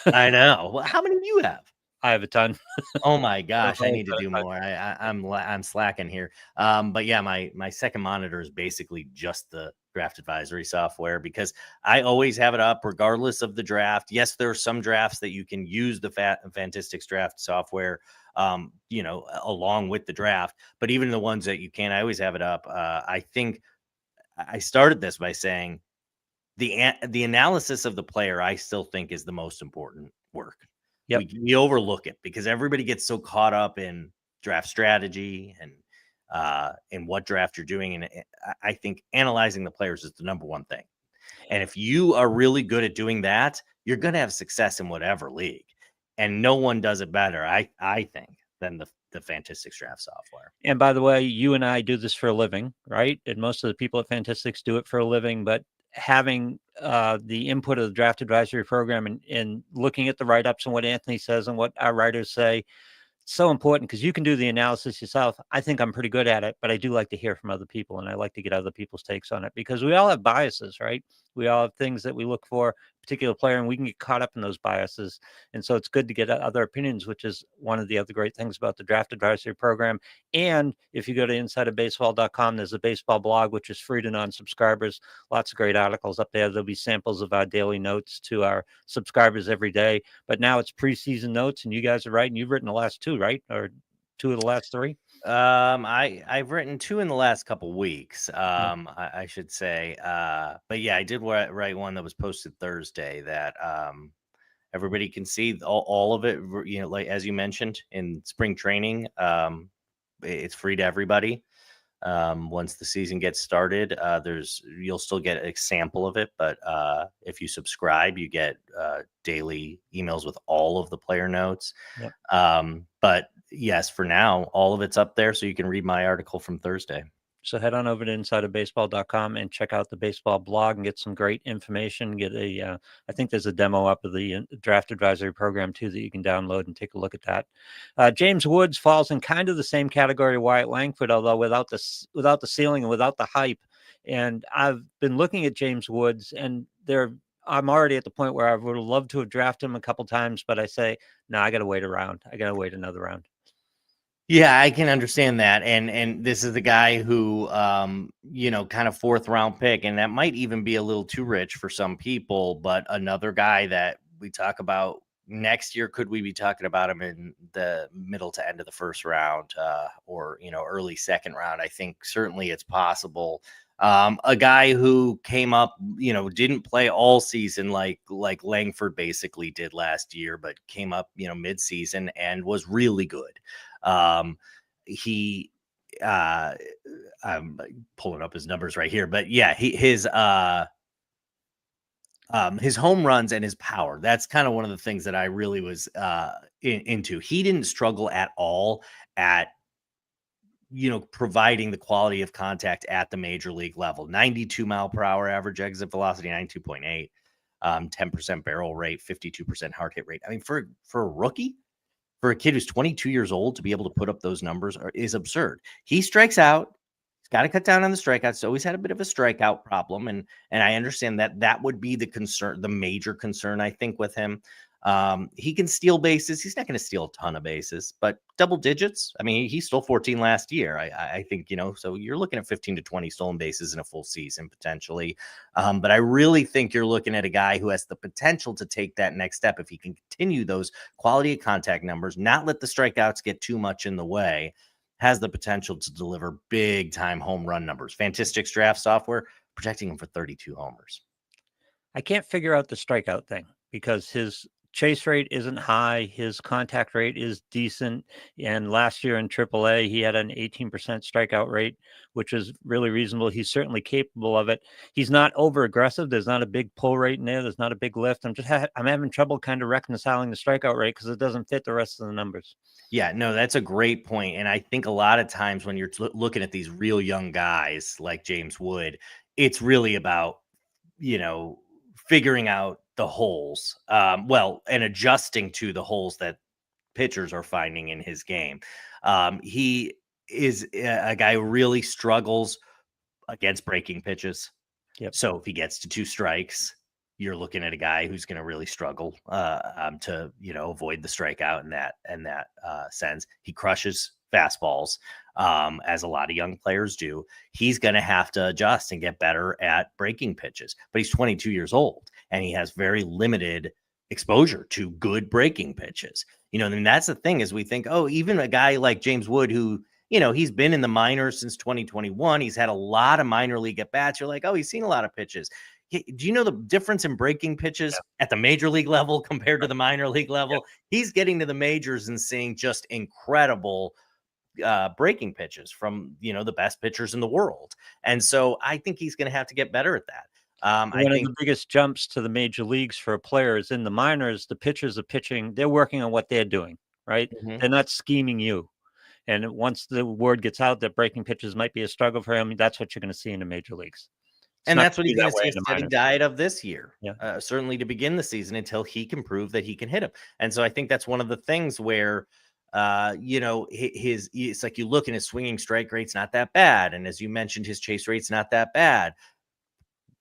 I know. Well, how many do you have? I have a ton. Oh my gosh, I Oh, need to do more. I'm slacking here. But yeah, my second monitor is basically just the draft advisory software because I always have it up regardless of the draft. Yes, there are some drafts that you can use the Fantistics draft software, along with the draft. But even the ones that you can't, I always have it up. I think I started this by saying the analysis of the player, I still think, is the most important work. Yep. We overlook it because everybody gets so caught up in draft strategy and in what draft you're doing. And I think analyzing the players is the number one thing. And if you are really good at doing that, you're going to have success in whatever league. And no one does it better, I think, than the Fantistics draft software. And by the way, you and I do this for a living, right? And most of the people at Fantistics do it for a living, but having the input of the draft advisory program and looking at the write-ups and what Anthony says and what our writers say, so important because you can do the analysis yourself. I think I'm pretty good at it, but I do like to hear from other people and I like to get other people's takes on it because we all have biases, right? We all have things that we look for a particular player and we can get caught up in those biases. And so it's good to get other opinions, which is one of the other great things about the draft advisory program. And if you go to insiderbaseball.com, there's a baseball blog, which is free to non-subscribers. Lots of great articles up there. There'll be samples of our daily notes to our subscribers every day. But now it's preseason notes and you guys are writing. You've written the last two, right? Or two of the last three? I've written two in the last couple weeks. I should say. But yeah, I did write one that was posted Thursday that everybody can see all of it. Like as you mentioned in spring training, it's free to everybody. Once the season gets started, you'll still get a sample of it, but if you subscribe, you get daily emails with all of the player notes. Yep. But yes, for now, all of it's up there, so you can read my article from Thursday. So head on over to insiderbaseball.com and check out the baseball blog and get some great information. Get I think there's a demo up of the draft advisory program too that you can download and take a look at that. James Woods falls in kind of the same category of Wyatt Langford, although without the ceiling and without the hype. And I've been looking at James Woods, and I'm already at the point where I would have loved to have drafted him a couple times, but I say, no, I got to wait around. I got to wait another round. Yeah, I can understand that. And this is the guy who, kind of fourth round pick, and that might even be a little too rich for some people, but another guy that we talk about next year, could we be talking about him in the middle to end of the first round, or, early second round? I think certainly it's possible. A guy who came up, didn't play all season like Langford basically did last year, but came up, mid-season and was really good. He I'm pulling up his numbers right here, but yeah, his home runs and his power, that's kind of one of the things that I really was into. He didn't struggle at all at providing the quality of contact at the major league level. 92 mile per hour average exit velocity, 92.8, 10% barrel rate, 52% hard hit rate. I mean, for a rookie, for a kid who's 22 years old to be able to put up those numbers is absurd. He strikes out. He's got to cut down on the strikeouts. Always had a bit of a strikeout problem. And I understand that would be the concern, the major concern, I think, with him. He can steal bases. He's not going to steal a ton of bases, but double digits. I mean, he stole 14 last year. I think, so you're looking at 15 to 20 stolen bases in a full season potentially. But I really think you're looking at a guy who has the potential to take that next step if he can continue those quality of contact numbers, not let the strikeouts get too much in the way, has the potential to deliver big time home run numbers. Fantistics draft software projecting him for 32 homers. I can't figure out the strikeout thing because his chase rate isn't high. His contact rate is decent. And last year in AAA, he had an 18% strikeout rate, which is really reasonable. He's certainly capable of it. He's not over aggressive. There's not a big pull rate in there. There's not a big lift. I'm having trouble kind of reconciling the strikeout rate because it doesn't fit the rest of the numbers. Yeah, no, that's a great point. And I think a lot of times when you're looking at these real young guys like James Wood, it's really about, figuring out the holes, and adjusting to the holes that pitchers are finding in his game. He is a guy who really struggles against breaking pitches. Yep. So if he gets to two strikes, you're looking at a guy who's going to really struggle to, avoid the strikeout in that sense. He crushes fastballs, as a lot of young players do. He's going to have to adjust and get better at breaking pitches, but he's 22 years old and he has very limited exposure to good breaking pitches. And that's the thing is we think, oh, even a guy like James Wood, who, he's been in the minors since 2021. He's had a lot of minor league at bats. You're like, oh, he's seen a lot of pitches. Do you know the difference in breaking pitches at the major league level compared to the minor league level? He's getting to the majors and seeing just incredible breaking pitches from, the best pitchers in the world. And so I think he's going to have to get better at that. One of the biggest jumps to the major leagues for a player is in the minors. The pitchers are pitching. They're working on what they're doing, right? Mhm. They're not scheming you. And once the word gets out that breaking pitches might be a struggle for him, that's what you're going to see in the major leagues. And that's what he's going to see a steady minors. diet of this year, Yeah. certainly to begin the season until he can prove that he can hit him. And so I think that's one of the things where, it's like you look and his swinging strike rate's not that bad. And as you mentioned, his chase rate's not that bad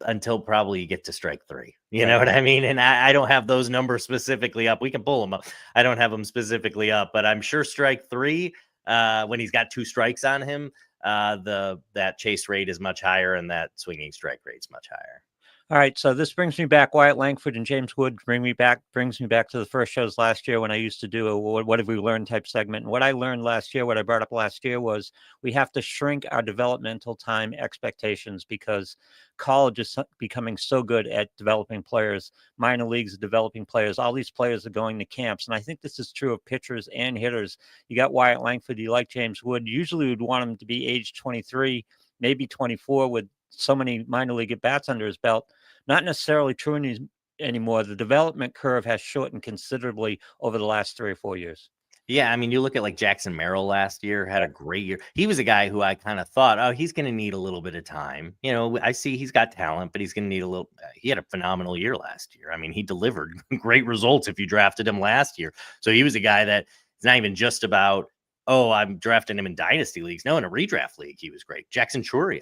until probably you get to strike three. You know what I mean? And I don't have those numbers specifically up. We can pull them up. I don't have them specifically up, but I'm sure strike three, when he's got 2 strikes on him, that chase rate is much higher and that swinging strike rate is much higher. All right, so this brings me back. Wyatt Langford and James Wood brings me back to the first shows last year when I used to do a what have we learned type segment. And what I learned last year, what I brought up last year was we have to shrink our developmental time expectations because college is becoming so good at developing players. Minor leagues are developing players. All these players are going to camps. And I think this is true of pitchers and hitters. You got Wyatt Langford, you like James Wood. Usually would want him to be age 23, maybe 24 with so many minor league at bats under his belt. Not necessarily true anymore. The development curve has shortened considerably over the last 3 or 4 years. Yeah, I mean, you look at like Jackson Merrill last year, had a great year. He was a guy who I kind of thought, oh, he's going to need a little bit of time. I see he's got talent, but he's going to need a little. He had a phenomenal year last year. I mean, he delivered great results if you drafted him last year. So he was a guy that it's not even just about, oh, I'm drafting him in dynasty leagues. No, in a redraft league, he was great. Jackson Churio.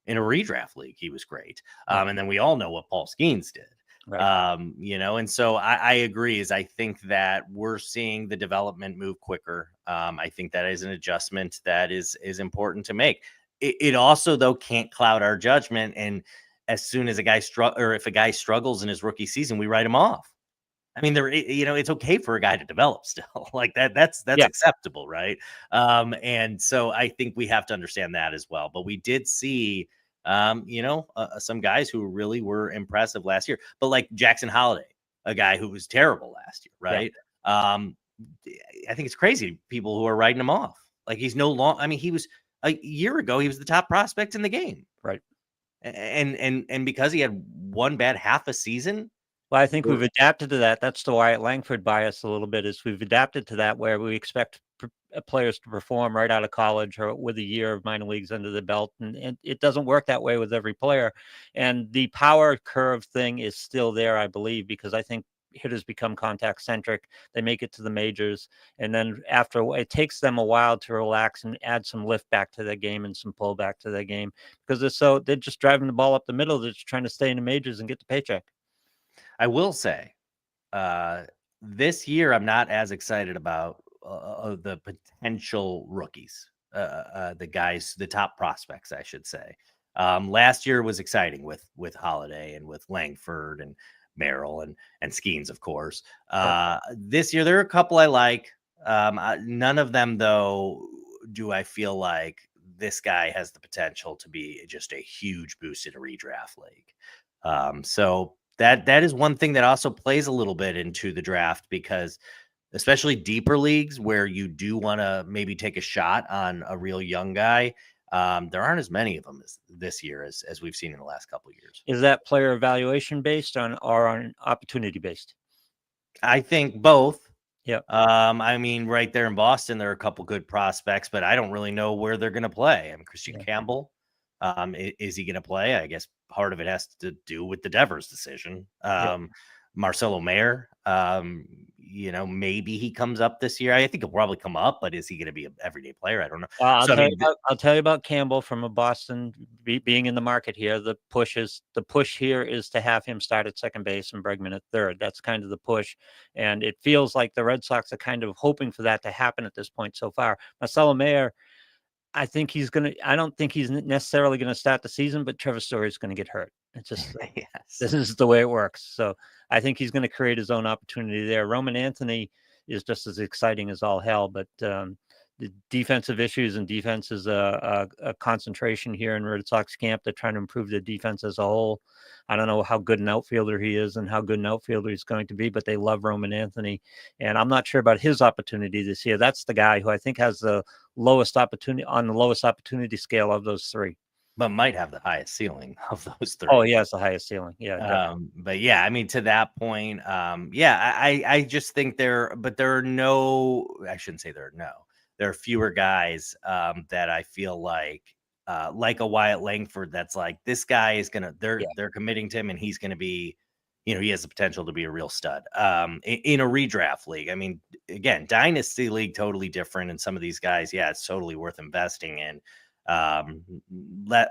In a redraft league, he was great. And then we all know what Paul Skeens did. Right. And so I agree I think that we're seeing the development move quicker. I think that is an adjustment that is important to make. It also, though, can't cloud our judgment. And as soon as if a guy struggles in his rookie season, we write him off. I mean, it's okay for a guy to develop still like that. That's acceptable. Right. And so I think we have to understand that as well. But we did see, some guys who really were impressive last year, but like Jackson Holiday, a guy who was terrible last year. Right. Yeah. I think it's crazy people who are writing him off. Like he's no longer, I mean, he was a year ago, he was the top prospect in the game. Right. And because he had one bad half a season. Well, I think we've adapted to that. That's the Wyatt Langford bias a little bit is we've adapted to that where we expect players to perform right out of college or with a year of minor leagues under the belt. And it doesn't work that way with every player. And the power curve thing is still there, I believe, because I think hitters become contact centric. They make it to the majors. And then after it takes them a while to relax and add some lift back to their game and some pull back to their game because they're just driving the ball up the middle. They're just trying to stay in the majors and get the paycheck. I will say this year, I'm not as excited about the potential rookies, the top prospects, I should say. Last year was exciting with Holiday and with Langford and Merrill and Skeens, of course. This year, there are a couple I like. None of them, though, do I feel like this guy has the potential to be just a huge boost in a redraft league. So that is one thing that also plays a little bit into the draft because especially deeper leagues where you do want to maybe take a shot on a real young guy. There aren't as many of them this year as we've seen in the last couple of years. Is that player evaluation based or on opportunity based? I think both. Yeah. I mean, right there in Boston, there are a couple good prospects, but I don't really know where they're going to play. I mean, Christian Campbell. Is he going to play? I guess part of it has to do with the Devers decision. Marcelo Mayer, maybe he comes up this year. I think he'll probably come up, but is he going to be an everyday player? I don't know. I'll So, I tell mean, you I'll tell you about Campbell from a Boston being in the market here. The push here is to have him start at second base and Bregman at third. That's kind of the push, and it feels like the Red Sox are kind of hoping for that to happen at this point so far. Marcelo Mayer, I don't think he's necessarily going to start the season, but Trevor Story is going to get hurt. It's just yes. this is the way it works. So I think he's going to create his own opportunity there. Roman Anthony is just as exciting as all hell, but the defensive issues and defense is a concentration here in Red Sox camp. They're trying to improve the defense as a whole. I don't know how good an outfielder he is and how good an outfielder he's going to be, but they love Roman Anthony. And I'm not sure about his opportunity this year. That's the guy who I think has the lowest opportunity scale of those three. But might have the highest ceiling of those three. Oh, he has the highest ceiling. Yeah. But yeah, I mean, to that point, I just think there are fewer guys that I feel like a Wyatt Langford. That's like, this guy is they're committing to him, and he's gonna be, he has the potential to be a real stud. In a redraft league, I mean, again, dynasty league, totally different. And some of these guys, it's totally worth investing in.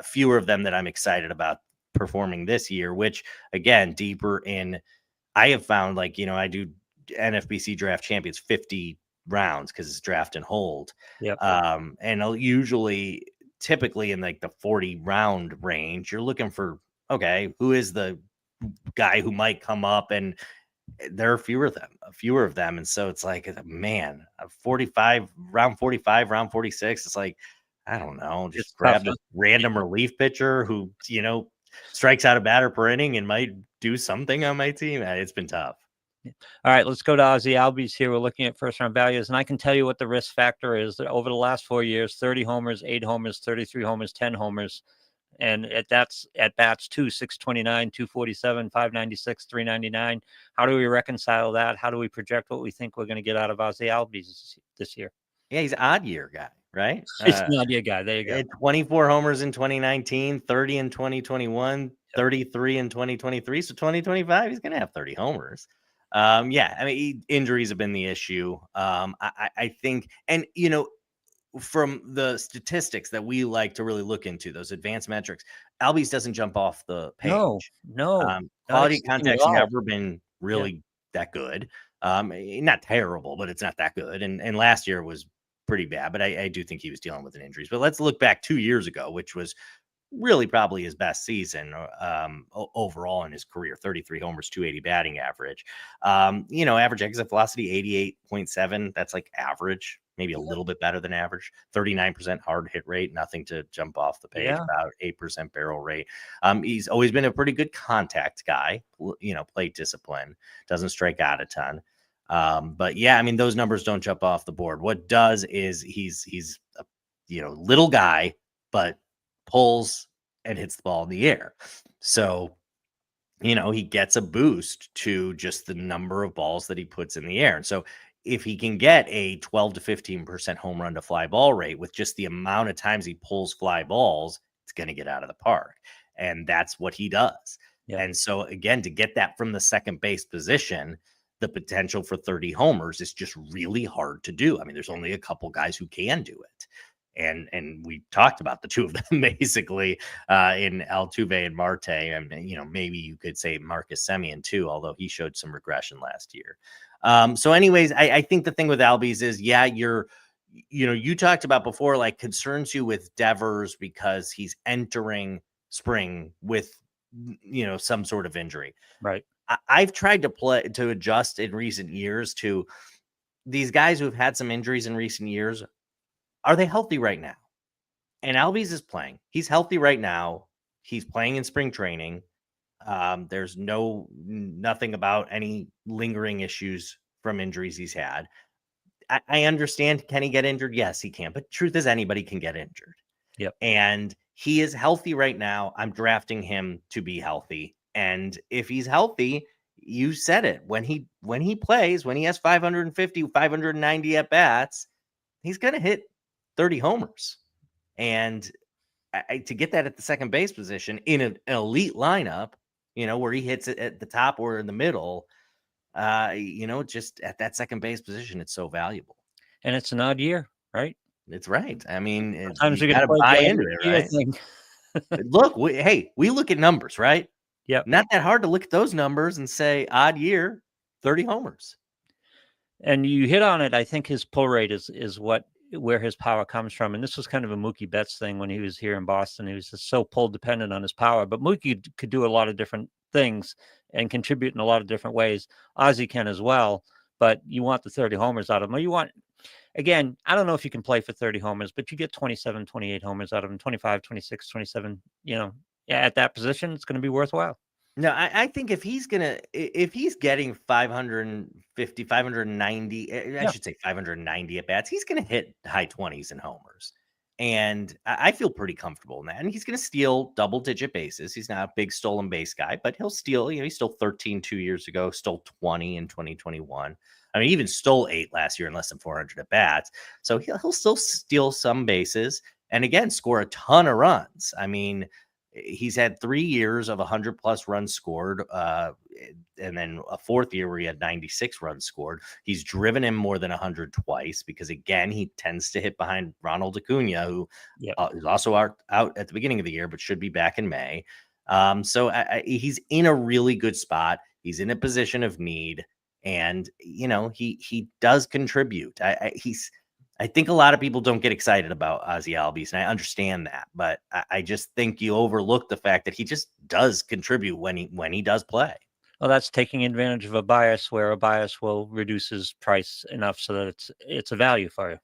Fewer of them that I'm excited about performing this year, which again, deeper in, I have found, like, I do NFBC draft champions 50 rounds because it's draft and hold. Yep. And I'll typically in like the 40 round range, you're looking for, okay, who is the guy who might come up, and there are fewer of them. And so it's like, man, round 45, round 46, it's like, I don't know, just grab a random relief pitcher who, strikes out a batter per inning and might do something on my team. It's been tough. All right, let's go to Ozzy Albies here. We're looking at first round values, and I can tell you what the risk factor is. Over the last 4 years, 30 homers, 8 homers, 33 homers, 10 homers. And that's at bats 629, 247, 596, 399. How do we reconcile that? How do we project what we think we're going to get out of Ozzy Albies this year? Yeah, he's an odd year guy, right? He's an odd year guy. There you go. 24 homers in 2019, 30 in 2021, 33 in 2023. So 2025, he's going to have 30 homers. I mean, injuries have been the issue. I think, and from the statistics that we like to really look into, those advanced metrics, Albies doesn't jump off the page. No. Quality contact's never been really that good. Not terrible, but it's not that good. And last year was pretty bad, but I do think he was dealing with an injuries. But let's look back 2 years ago, which was really probably his best season overall in his career. 33 homers, 280 batting average. Average exit velocity 88.7. That's like average, maybe a little bit better than average. 39% hard hit rate, nothing to jump off the page. About 8% barrel rate. He's always been a pretty good contact guy. Plate discipline, doesn't strike out a ton. But yeah, I mean, those numbers don't jump off the board. What does is he's a little guy, but pulls and hits the ball in the air. So, he gets a boost to just the number of balls that he puts in the air. And so if he can get a 12 to 15% home run to fly ball rate with just the amount of times he pulls fly balls, it's going to get out of the park. And that's what he does. Yeah. And so again, to get that from the second base position, the potential for 30 homers is just really hard to do. I mean, there's only a couple guys who can do it. And we talked about the two of them basically in Altuve and Marte. And, maybe you could say Marcus Semien too, although he showed some regression last year. So anyways, I think the thing with Albies is, you talked about before, like, concerns you with Devers because he's entering spring with, some sort of injury. Right. I've tried to adjust in recent years to these guys who've had some injuries in recent years. Are they healthy right now? And Albies is playing. He's healthy right now. He's playing in spring training. There's nothing about any lingering issues from injuries he's had. I understand. Can he get injured? Yes, he can. But truth is, anybody can get injured. Yep. And he is healthy right now. I'm drafting him to be healthy. And if he's healthy, you said it. When he plays, when he has 550, 590 at bats, he's going to hit 30 homers. And to get that at the second base position in an elite lineup, where he hits it at the top or in the middle, just at that second base position, it's so valuable. And it's an odd year, right? It's right. I mean, Sometimes you you got to play buy the into odd it, year right? thing. Look, we look at numbers, right? Yep. Not that hard to look at those numbers and say odd year, 30 homers. And you hit on it. I think his pull rate is where his power comes from. And this was kind of a Mookie Betts thing when he was here in Boston. He was just so pull dependent on his power. But Mookie could do a lot of different things and contribute in a lot of different ways. Ozzie can as well. But you want the 30 homers out of him. Or you want, again, I don't know if you can play for 30 homers, but you get 27, 28 homers out of him, 25, 26, 27, at that position, it's going to be worthwhile. No, I think if he's getting 550, 590, I Yeah. should say 590 at bats, he's going to hit high 20s and homers. And I feel pretty comfortable in that. And he's going to steal double-digit bases. He's not a big stolen base guy, but he'll steal. He stole 13 2 years ago, stole 20 in 2021. I mean, he even stole 8 last year in less than 400 at bats. So he'll still steal some bases and again score a ton of runs. I mean, he's had 3 years of 100+ runs scored, and then a 4th year where he had 96 runs scored. He's driven him more than 100 twice because, again, he tends to hit behind Ronald Acuna, who is also out at the beginning of the year, but should be back in May. So he's in a really good spot. He's in a position of need, and he does contribute. I think a lot of people don't get excited about Ozzie Albies, and I understand that, but I just think you overlook the fact that he just does contribute when he does play. Well, that's taking advantage of a bias where a bias will reduce his price enough so that it's a value for you.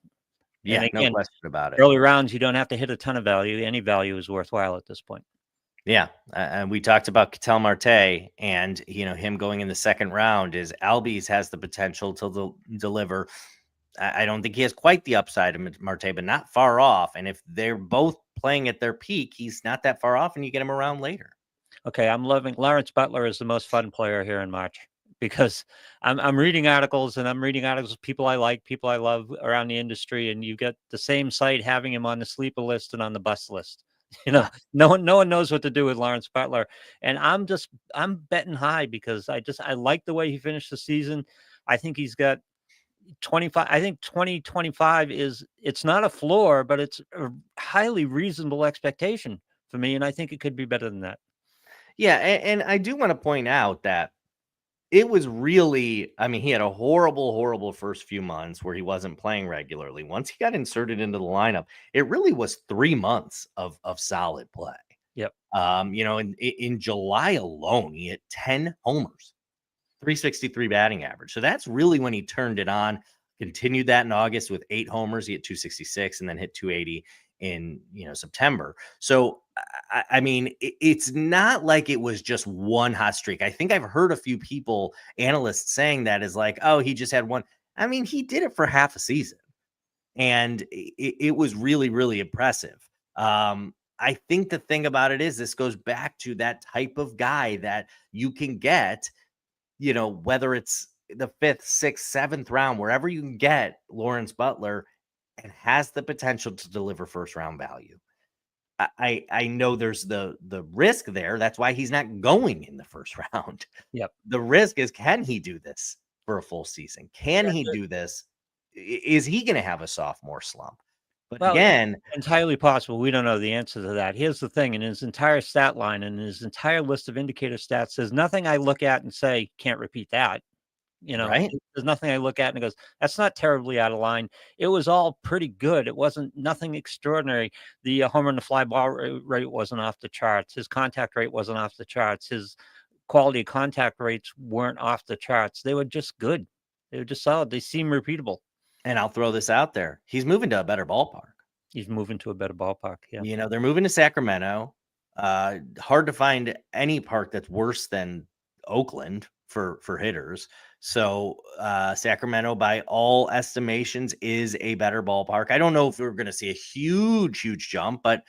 Yeah, and again, no question about it. Early rounds, you don't have to hit a ton of value. Any value is worthwhile at this point. Yeah, and we talked about Ketel Marte, and him going in the second round. Is Albies has the potential to deliver. I don't think he has quite the upside of Marte, but not far off. And if they're both playing at their peak, he's not that far off, and you get him around later. Okay, I'm loving Lawrence Butler is the most fun player here in March because I'm reading articles of people I like, people I love around the industry, and you get the same site having him on the sleeper list and on the bust list. No one knows what to do with Lawrence Butler, and I'm betting high because I like the way he finished the season. I think he's got 25. I think 2025 it's not a floor, but it's a highly reasonable expectation for me, and I think it could be better than that. Yeah, and I do want to point out that it was really, I mean, he had a horrible first few months where he wasn't playing regularly. Once he got inserted into the lineup, it really was 3 months of solid play. Yep. In July alone, he hit 10 homers, 363 batting average. So that's really when he turned it on. Continued that in August with 8 homers. He hit 266 and then hit 280 in September. So I mean, it's not like it was just one hot streak. I think I've heard a few people, analysts, saying that is like, oh, he just had one. I mean, he did it for half a season, and it was really, really impressive. I think the thing about it is this goes back to that type of guy that you can get, whether it's the 5th, 6th, 7th round, wherever you can get Lawrence Butler, and has the potential to deliver first round value. I know there's the risk there. That's why he's not going in the first round. Yep. The risk is, can he do this for a full season? Can he do this? Is he going to have a sophomore slump? But again, entirely possible. We don't know the answer to that. Here's the thing: in his entire stat line and his entire list of indicator stats, there's nothing I look at and say can't repeat that. Right? There's nothing I look at and it goes, that's not terribly out of line. It was all pretty good. It wasn't nothing extraordinary. The home run to fly ball rate wasn't off the charts. His contact rate wasn't off the charts. His quality of contact rates weren't off the charts. They were just good. They were just solid. They seem repeatable. And I'll throw this out there. He's moving to a better ballpark. He's moving to a better ballpark. Yeah. They're moving to Sacramento. Hard to find any park that's worse than Oakland for hitters. So Sacramento, by all estimations, is a better ballpark. I don't know if we're going to see a huge jump, but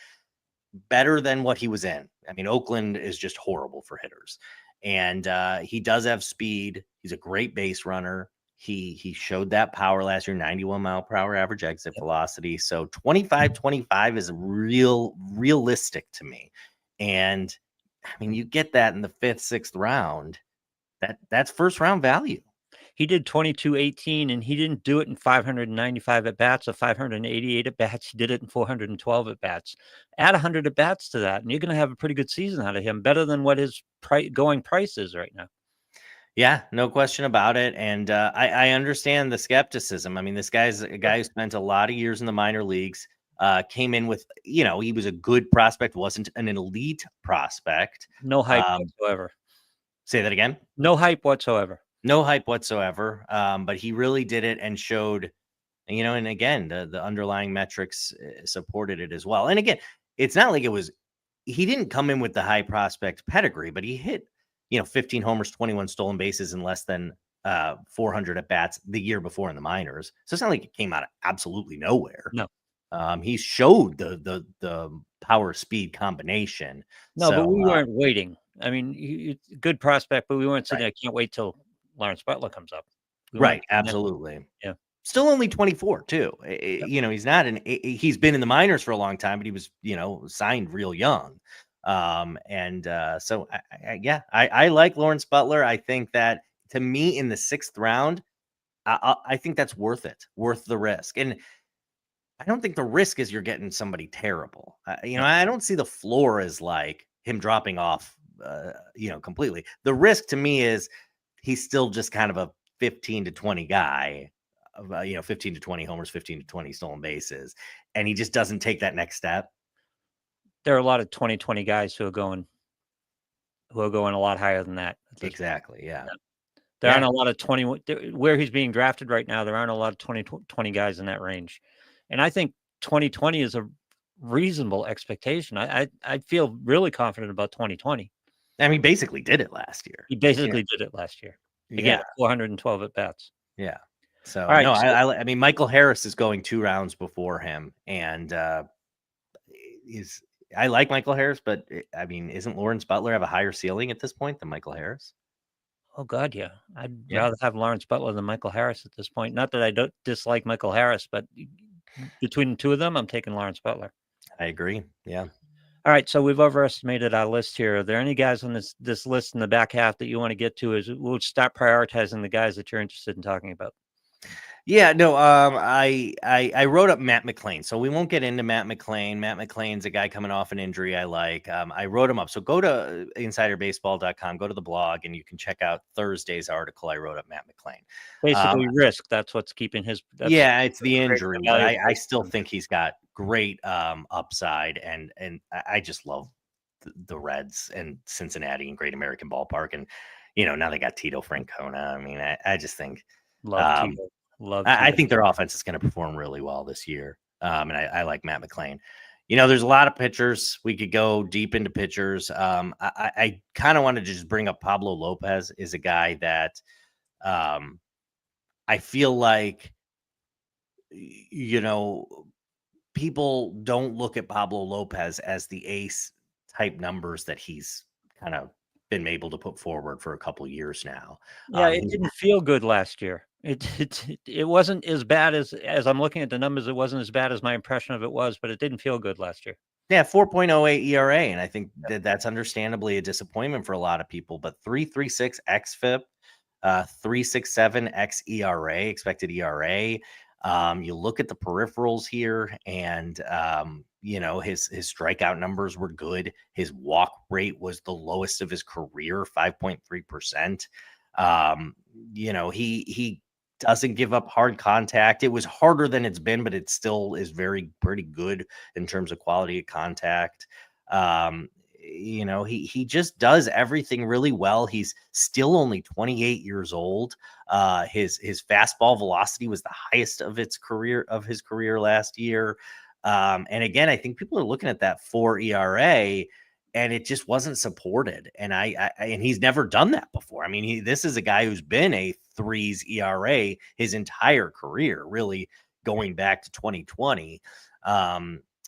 better than what he was in. I mean, Oakland is just horrible for hitters. And he does have speed. He's a great base runner. He showed that power last year, 91 mile per hour average exit velocity. So 25 is realistic to me. And I mean, you get that in the 5th, 6th round. That's first round value. he did 22-18, and he didn't do it in 595 at bats or 588 at bats. He did it in 412 at bats. Add 100 at bats to that, and you're going to have a pretty good season out of him, better than what his going price is right now. Yeah, no question about it. And I understand the skepticism. I mean, this guy's a guy who spent a lot of years in the minor leagues, came in with, he was a good prospect, wasn't an elite prospect. No hype whatsoever. Say that again? No hype whatsoever. No hype whatsoever. But he really did it and showed, and again, the underlying metrics supported it as well. And again, it's not like he didn't come in with the high prospect pedigree, but he hit 15 homers, 21 stolen bases, and less than 400 at bats the year before in the minors. So it's not like it came out of absolutely nowhere. No, he showed the power speed combination. No, but we weren't waiting. I mean, good prospect, but we weren't saying, I can't wait till Lawrence Butler comes up. Right, absolutely. Yeah. Still only 24 too. He's not he's been in the minors for a long time, but he was, signed real young. So I like Lawrence Butler. I think that, to me, in the 6th round, I think that's worth the risk. And I don't think the risk is you're getting somebody terrible. I don't see the floor as like him dropping off, completely. The risk to me is he's still just kind of a 15 to 20 guy, 15 to 20 homers, 15 to 20 stolen bases. And he just doesn't take that next step. There are a lot of 2020 guys who are going a lot higher than that. Exactly. Yeah. There aren't a lot of 20 where he's being drafted right now. There aren't a lot of 20 guys in that range. And I think 2020 is a reasonable expectation. I feel really confident about 2020. I mean, basically did it last year. He basically did it last year. Again, 412 at bats. Yeah. So, all right, no, I mean, Michael Harris is going 2 rounds before him, and I like Michael Harris, but I mean, isn't Lawrence Butler have a higher ceiling at this point than Michael Harris? Oh God, yeah. I'd rather have Lawrence Butler than Michael Harris at this point. Not that I don't dislike Michael Harris, but between the two of them, I'm taking Lawrence Butler. I agree. Yeah. All right, so we've overestimated our list here. Are there any guys on this list in the back half that you want to get to? We'll start prioritizing the guys that you're interested in talking about. Yeah, no, I wrote up Matt McLain, so we won't get into Matt McLain. Matt McLain's a guy coming off an injury I like. I wrote him up. So go to insiderbaseball.com, go to the blog, and you can check out Thursday's article. I wrote up Matt McLain. Basically, risk. That's what's keeping his. It's the injury. But I still think he's got great upside, and I just love the Reds and Cincinnati and Great American Ballpark, and now they got Tito Francona. I mean, I just think love Tito. I think their offense is going to perform really well this year. And I like Matt McLain. There's a lot of pitchers. We could go deep into pitchers. I kind of wanted to just bring up Pablo Lopez is a guy that I feel like, people don't look at Pablo Lopez as the ace type numbers that he's kind of been able to put forward for a couple of years now. Yeah, it didn't feel good last year. It wasn't as bad as I'm looking at the numbers. It wasn't as bad as my impression of it was, but it didn't feel good last year. Yeah, 4.08 ERA, and I think that's understandably a disappointment for a lot of people. But 3.36 xFIP, 3.67 xERA, expected ERA. You look at the peripherals here, and his strikeout numbers were good. His walk rate was the lowest of his career, 5.3%. He doesn't give up hard contact. It was harder than it's been, but it still is pretty good in terms of quality of contact. He just does everything really well. He's still only 28 years old. His fastball velocity was the highest of his career last year. And again, I think people are looking at that 4 ERA, and it just wasn't supported. And and he's never done that before. I mean, this is a guy who's been a 3s ERA his entire career, really going back to 2020.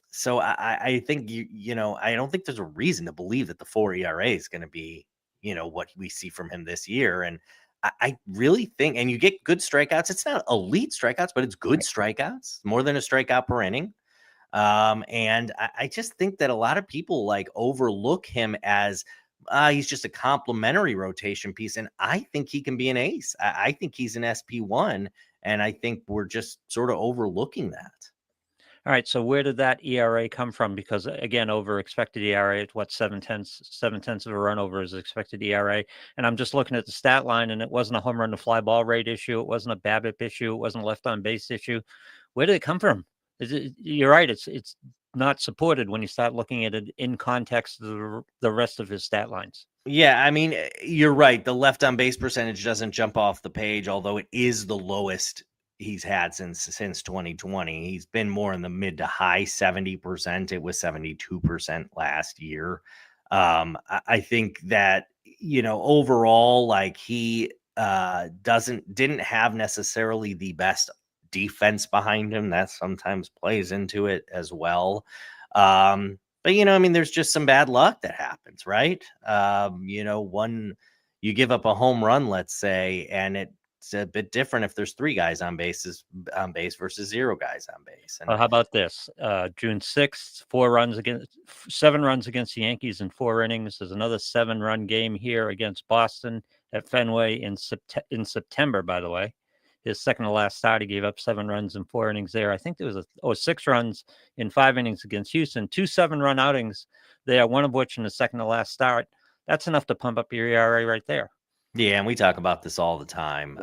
So I think, I don't think there's a reason to believe that the 4 ERA is going to be, what we see from him this year. And I really think, and you get good strikeouts. It's not elite strikeouts, but it's good strikeouts, more than a strikeout per inning. And I just think that a lot of people overlook him as He's just a complementary rotation piece, and I think he can be an ace. I think he's an SP1, and I think we're just sort of overlooking that. All right. So where did that ERA come from? Because again, over expected ERA, it's what, 7/10 of a run over his expected ERA. And I'm just looking at the stat line, and it wasn't a home run to fly ball rate issue. It wasn't a BABIP issue. It wasn't a left on base issue. Where did it come from? You're right. It's not supported when you start looking at it in context of the rest of his stat lines. Yeah, I mean, you're right. The left on base percentage doesn't jump off the page, although it is the lowest he's had since 2020. He's been more in the mid to high 70%. It was 72% last year. I think that, overall, like he didn't have necessarily the best defense behind him. That sometimes plays into it as well. But, I mean, there's just some bad luck that happens, right? You give up a home run, let's say, and it's a bit different if there's 3 guys on base versus 0 guys on base. And How about this? June 6th, 7 runs against the Yankees in 4 innings. There's another 7-run game here against Boston at Fenway in September, by the way. His second to last start, he gave up 7 runs in 4 innings there. I think there was 6 runs in 5 innings against Houston, 2 7-run outings there, one of which in the second to last start. That's enough to pump up your ERA right there. Yeah, and we talk about this all the time.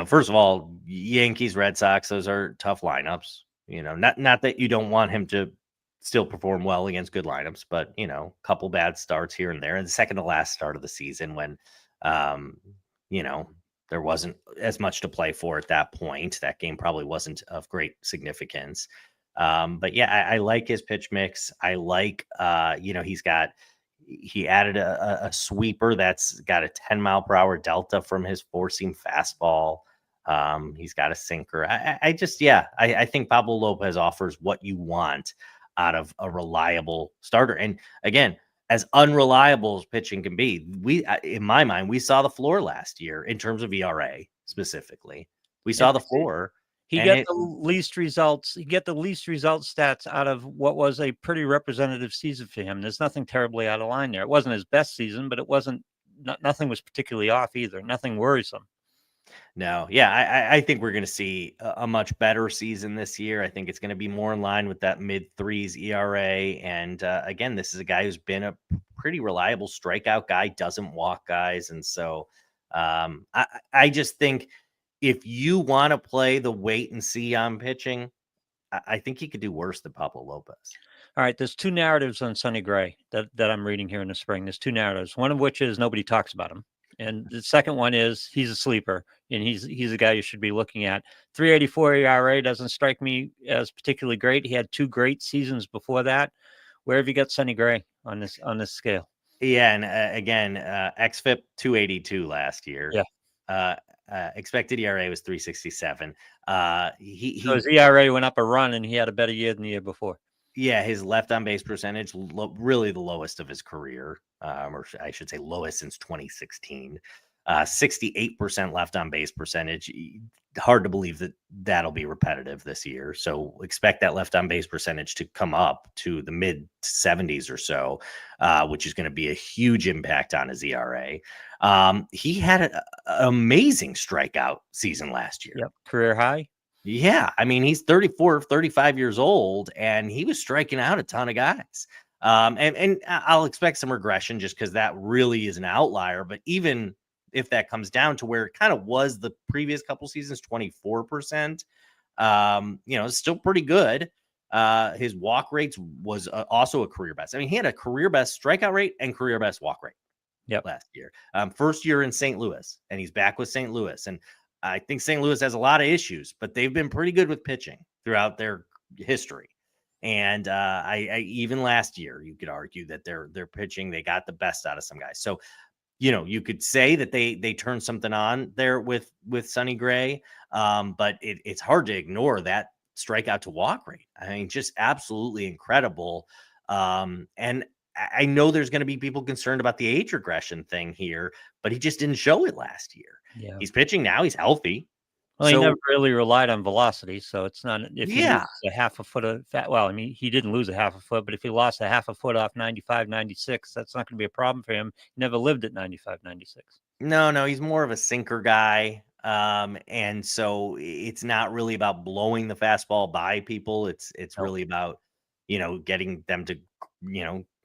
First of all, Yankees, Red Sox, those are tough lineups. Not that you don't want him to still perform well against good lineups, but a couple bad starts here and there. And the second to last start of the season when there wasn't as much to play for at that point. That game probably wasn't of great significance. But yeah, I like his pitch mix. I like, he added a sweeper that's got a 10-mile-per-hour delta from his 4-seam fastball. He's got a sinker. I think Pablo Lopez offers what you want out of a reliable starter. And again, as unreliable as pitching can be, in my mind, we saw the floor last year in terms of ERA specifically. We saw the floor. He got the least results. He got the least results stats out of what was a pretty representative season for him. There's nothing terribly out of line there. It wasn't his best season, but it wasn't. Nothing was particularly off either. Nothing worrisome. No, yeah, I think we're going to see a much better season this year. I think it's going to be more in line with that mid-3s ERA. And again, this is a guy who's been a pretty reliable strikeout guy, doesn't walk guys. And so I just think if you want to play the wait and see on pitching, I think he could do worse than Pablo Lopez. All right, there's 2 narratives on Sonny Gray that I'm reading here in the spring. There's 2 narratives, one of which is nobody talks about him. And the second one is he's a sleeper, and he's a guy you should be looking at. 3.84 ERA doesn't strike me as particularly great. He had 2 great seasons before that. Where have you got Sonny Gray on this scale? Yeah, and again, xFIP 282 last year. Yeah. Expected ERA was 367. So his ERA went up a run, and he had a better year than the year before. Yeah, his left on base percentage really the lowest of his career, or I should say lowest since 2016. 68% left on base percentage. Hard to believe that that'll be repetitive this year. So expect that left on base percentage to come up to the mid 70s or so, which is going to be a huge impact on his ERA. He had an amazing strikeout season last year. Yep, career high. Yeah, I mean, he's 34, 35 years old, and he was striking out a ton of guys. And I'll expect some regression just because that really is an outlier. But even if that comes down to where it kind of was the previous couple seasons, 24%, it's still pretty good. His walk rates was also a career best. I mean, he had a career best strikeout rate and career best walk rate last year. First year in St. Louis, and he's back with St. Louis. And I think St. Louis has a lot of issues, but they've been pretty good with pitching throughout their history. And I even last year, you could argue that their pitching, they got the best out of some guys. So, you could say that they turned something on there with Sonny Gray, but it's hard to ignore that strikeout to walk rate. I mean, just absolutely incredible. And I know there's going to be people concerned about the age regression thing here, but he just didn't show it last year. Yeah. He's pitching now. He's healthy. Well, he never So really relied on velocity, so it's not if he yeah, loses a half a foot of fat. Well, I mean, he didn't lose a half a foot, but if he lost a half a foot off 95, 96, that's not going to be a problem for him. He never lived at 95, 96. no, he's more of a sinker guy. And so it's not really about blowing the fastball by people. It's No. really about, getting them to,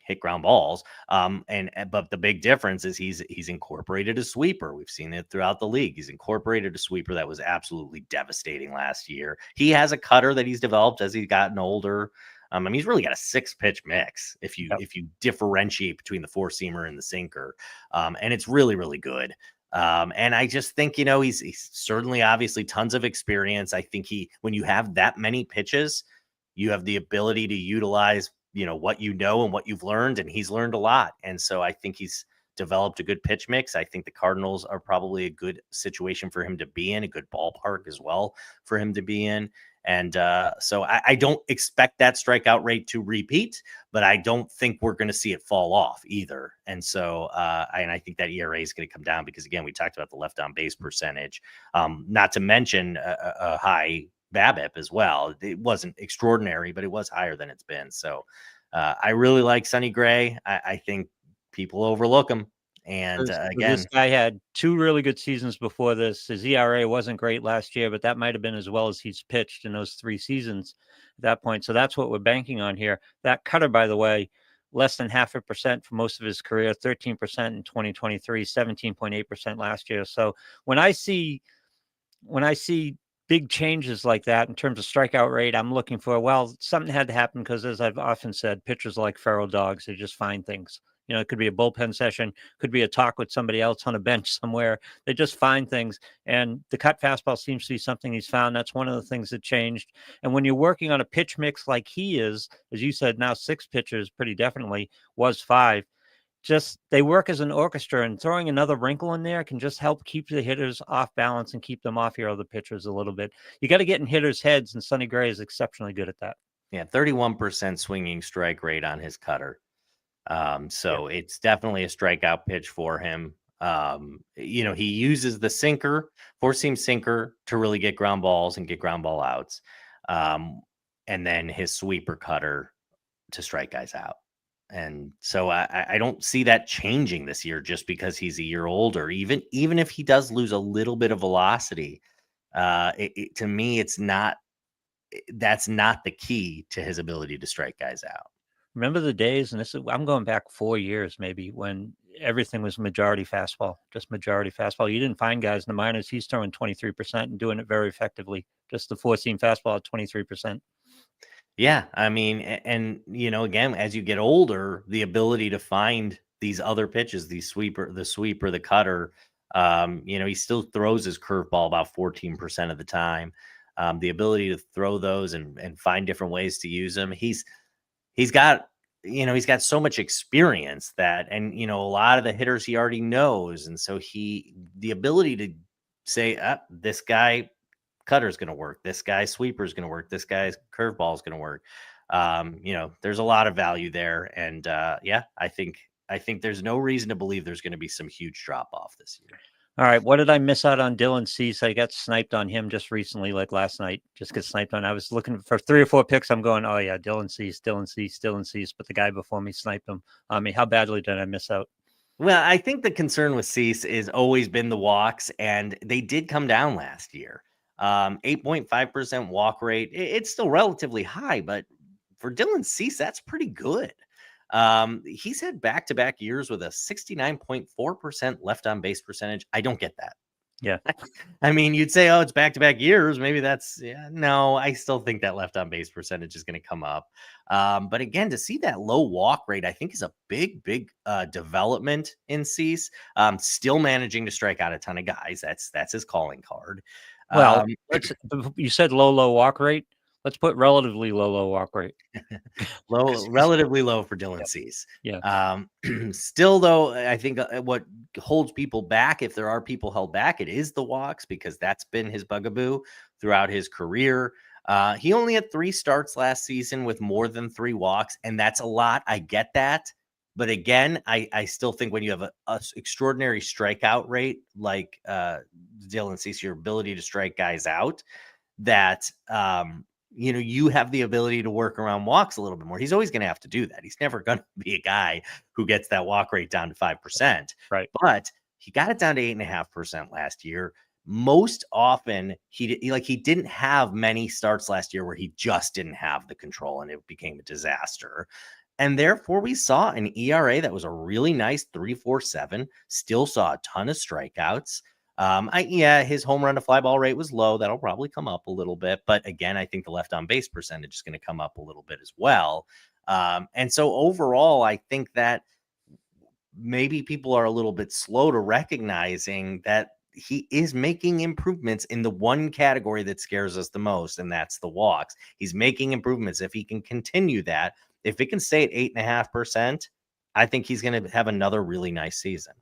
hit ground balls. But the big difference is he's incorporated a sweeper. We've seen it throughout the league. He's incorporated a sweeper that was absolutely devastating last year. He has a cutter that he's developed as he's gotten older. I mean, he's really got a 6-pitch mix Yep. if you differentiate between the four seamer and the sinker, and it's really really good. And I just think he's certainly obviously tons of experience. I think when you have that many pitches, you have the ability to utilize what and what you've learned, and he's learned a lot. And so I think he's developed a good pitch mix. I think the Cardinals are probably a good situation for him to be in, a good ballpark as well for him to be in. And so I don't expect that strikeout rate to repeat, but I don't think we're going to see it fall off either. And so I think that ERA is going to come down because, again, we talked about the left on base percentage, not to mention a high BABIP as well. It wasn't extraordinary, but it was higher than it's been. So I really like Sonny Gray. I think people overlook him. And This again, guy had 2 really good seasons before this. His ERA wasn't great last year, but that might have been as well as he's pitched in those 3 seasons at that point. So that's what we're banking on here. That cutter, by the way, less than 0.5% for most of his career, 13% in 2023, 17.8% last year. So when I see big changes like that in terms of strikeout rate, I'm looking for, well, something had to happen because, as I've often said, pitchers are like feral dogs. They just find things. It could be a bullpen session, could be a talk with somebody else on a bench somewhere. They just find things. And the cut fastball seems to be something he's found. That's one of the things that changed. And when you're working on a pitch mix like he is, as you said, now 6 pitchers pretty definitely, was 5. Just they work as an orchestra, and throwing another wrinkle in there can just help keep the hitters off balance and keep them off your other pitchers a little bit. You got to get in hitters' heads, and Sonny Gray is exceptionally good at that. yeah, 31% swinging strike rate on his cutter. Yeah. So it's definitely a strikeout pitch for him. He uses the sinker, 4-seam sinker, to really get ground balls and get ground ball outs. And then his sweeper cutter to strike guys out. And so I don't see that changing this year just because he's a year older. Even if he does lose a little bit of velocity, to me, that's not the key to his ability to strike guys out. Remember the days, and I'm going back 4 years maybe, when everything was majority fastball, just majority fastball. You didn't find guys in the minors. He's throwing 23% and doing it very effectively. Just the 4-seam fastball at 23%. Yeah, I mean, and again, as you get older, the ability to find these other pitches, the sweeper, the cutter, he still throws his curveball about 14% of the time. The ability to throw those and find different ways to use them. He's got so much experience and a lot of the hitters he already knows, and so the ability to say, this guy cutter is going to work, this guy's sweeper is going to work, this guy's curveball is going to work. There's a lot of value there, and I think there's no reason to believe there's going to be some huge drop off this year. All right, what did I miss out on Dylan Cease? I got sniped on him just recently, like last night. Just get sniped on. I was looking for 3 or 4 picks. I'm going, oh yeah, Dylan Cease. But the guy before me sniped him. I mean, how badly did I miss out? Well, I think the concern with Cease is always been the walks, and they did come down last year. 8.5% walk rate. It's still relatively high, but for Dylan Cease, that's pretty good. He's had back-to-back years with a 69.4% left on base percentage. I don't get that. Yeah. I mean, you'd say, oh, it's back-to-back years. Maybe no, I still think that left on base percentage is going to come up. But again, to see that low walk rate, I think is a big development in Cease. Still managing to strike out a ton of guys. That's his calling card. Well, you said low walk rate. Let's put relatively low walk rate. Relatively low for Dylan Cease. Yeah. Still, though, I think what holds people back, if there are people held back, it is the walks, because that's been his bugaboo throughout his career. He only had 3 starts last season with more than 3 walks, and that's a lot. I get that, But again, I still think when you have a extraordinary strikeout rate like Dylan Cease, your ability to strike guys out, that you have the ability to work around walks a little bit more. He's always going to have to do that. He's never going to be a guy who gets that walk rate down to 5%. Right. But he got it down to 8.5% last year. Most often he didn't have many starts last year where he just didn't have the control and it became a disaster. And therefore we saw an ERA that was a really nice 3.47, still saw a ton of strikeouts. His home run to fly ball rate was low. That'll probably come up a little bit. But again, I think the left on base percentage is going to come up a little bit as well. And so overall, I think that maybe people are a little bit slow to recognizing that he is making improvements in the one category that scares us the most, and that's the walks. He's making improvements. If he can continue that, if it can stay at 8.5%, I think he's going to have another really nice season.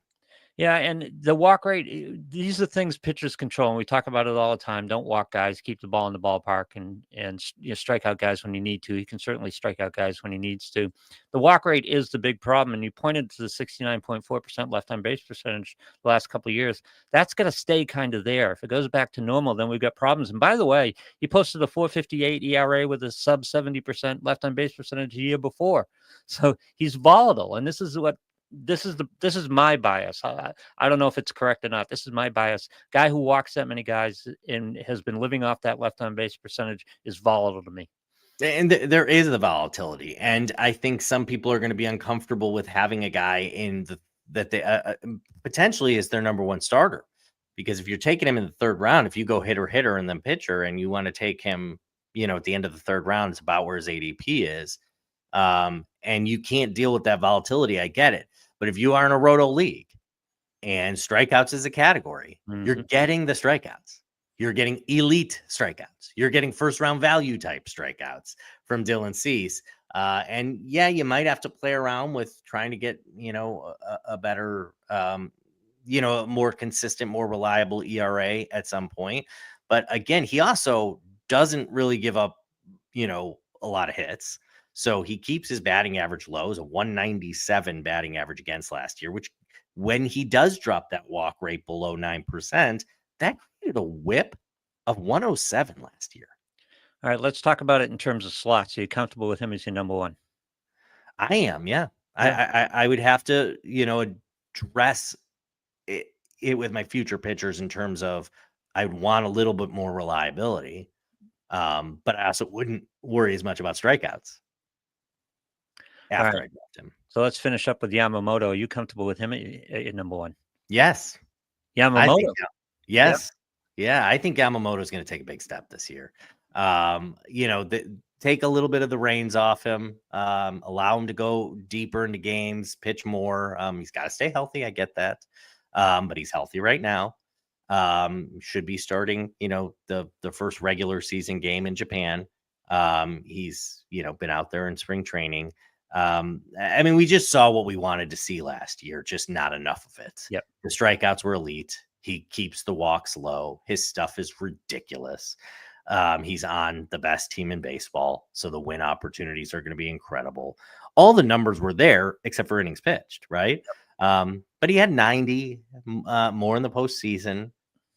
Yeah, and the walk rate, these are things pitchers control, and we talk about it all the time. Don't walk guys, keep the ball in the ballpark, and strike out guys when you need to. He can certainly strike out guys when he needs to. The walk rate is the big problem, and you pointed to the 69.4% left on base percentage the last couple of years. That's going to stay kind of there. If it goes back to normal, then we've got problems. And by the way, he posted a 4.58 ERA with a sub 70% left on base percentage the year before. So he's volatile, and this is my bias. I don't know if it's correct or not. This is my bias. Guy who walks that many guys and has been living off that left on base percentage is volatile to me. And there is the volatility, and I think some people are going to be uncomfortable with having a guy that they potentially is their number one starter, because if you're taking him in the third round, if you go hitter and then pitcher, and you want to take him, at the end of the third round, it's about where his ADP is, and you can't deal with that volatility. I get it. But if you are in a roto league and strikeouts is a category, you're getting the strikeouts. You're getting elite strikeouts. You're getting first round value type strikeouts from Dylan Cease. And yeah, you might have to play around with trying to get, a better, more consistent, more reliable ERA at some point. But again, he also doesn't really give up, a lot of hits. So he keeps his batting average low, as a 197 batting average against last year, which when he does drop that walk rate below 9%, that created a whip of 107 last year. All right, let's talk about it in terms of slots. Are you comfortable with him as your number one? I am, yeah. I would have to, address it with my future pitchers in terms of I'd want a little bit more reliability, but I also wouldn't worry as much about strikeouts after I dropped him. So let's finish up with Yamamoto. Are you comfortable with him at number one? Yes. Yamamoto. Yes. Yep. Yeah. I think Yamamoto is going to take a big step this year. Take a little bit of the reins off him, allow him to go deeper into games, pitch more. He's got to stay healthy. I get that. But he's healthy right now. Should be starting, the first regular season game in Japan. He's, been out there in spring training. We just saw what we wanted to see last year, just not enough of it. Yep. The strikeouts were elite. He keeps the walks low. His stuff is ridiculous. He's on the best team in baseball, so the win opportunities are going to be incredible. All the numbers were there except for innings pitched, right? Yep. But he had 90 more in the postseason.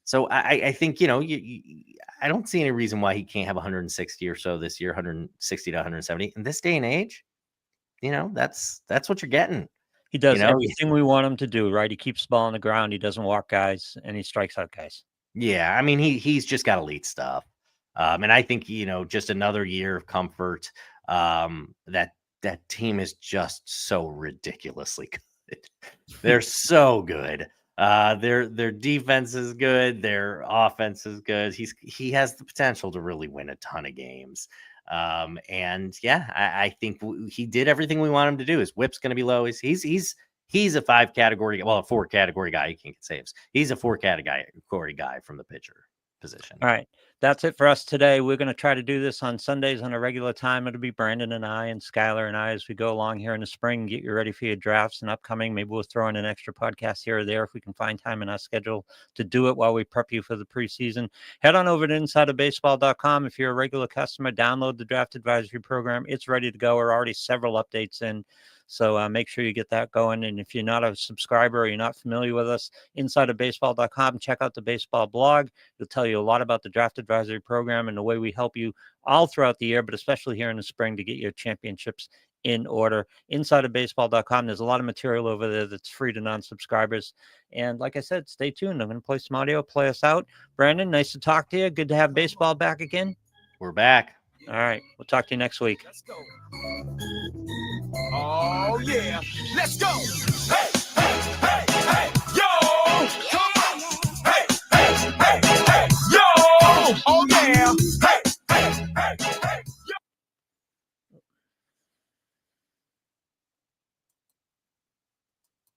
So I think, I don't see any reason why he can't have 160 or so this year, 160 to 170. In this day and age, that's what you're getting. He does everything we want him to do, right? He keeps the ball on the ground. He doesn't walk guys, and he strikes out guys. Yeah, he's just got elite stuff. And I think, just another year of comfort. That team is just so ridiculously good. They're so good. Their defense is good. Their offense is good. He has the potential to really win a ton of games. I think he did everything we want him to do. His whip's going to be low. He's a 4 category guy. You can't get saves. He's a 4 category guy from the pitcher position. All right. That's it for us today. We're going to try to do this on Sundays on a regular time. It'll be Brandon and I and Skylar and I as we go along here in the spring, get you ready for your drafts and upcoming. Maybe we'll throw in an extra podcast here or there if we can find time in our schedule to do it while we prep you for the preseason. Head on over to Insiderbaseball.com. If you're a regular customer, download the Draft Advisory Program. It's ready to go. We're already several updates in. So make sure you get that going. And if you're not a subscriber or you're not familiar with us, insiderbaseball.com, check out the baseball blog. It'll tell you a lot about the draft advisory program and the way we help you all throughout the year, but especially here in the spring to get your championships in order. Insiderbaseball.com. There's a lot of material over there that's free to non-subscribers. And like I said, stay tuned. I'm going to play some audio, play us out. Brandon, nice to talk to you. Good to have baseball back again. We're back. All right. We'll talk to you next week. Let's go. Oh, yeah. Let's go. Hey.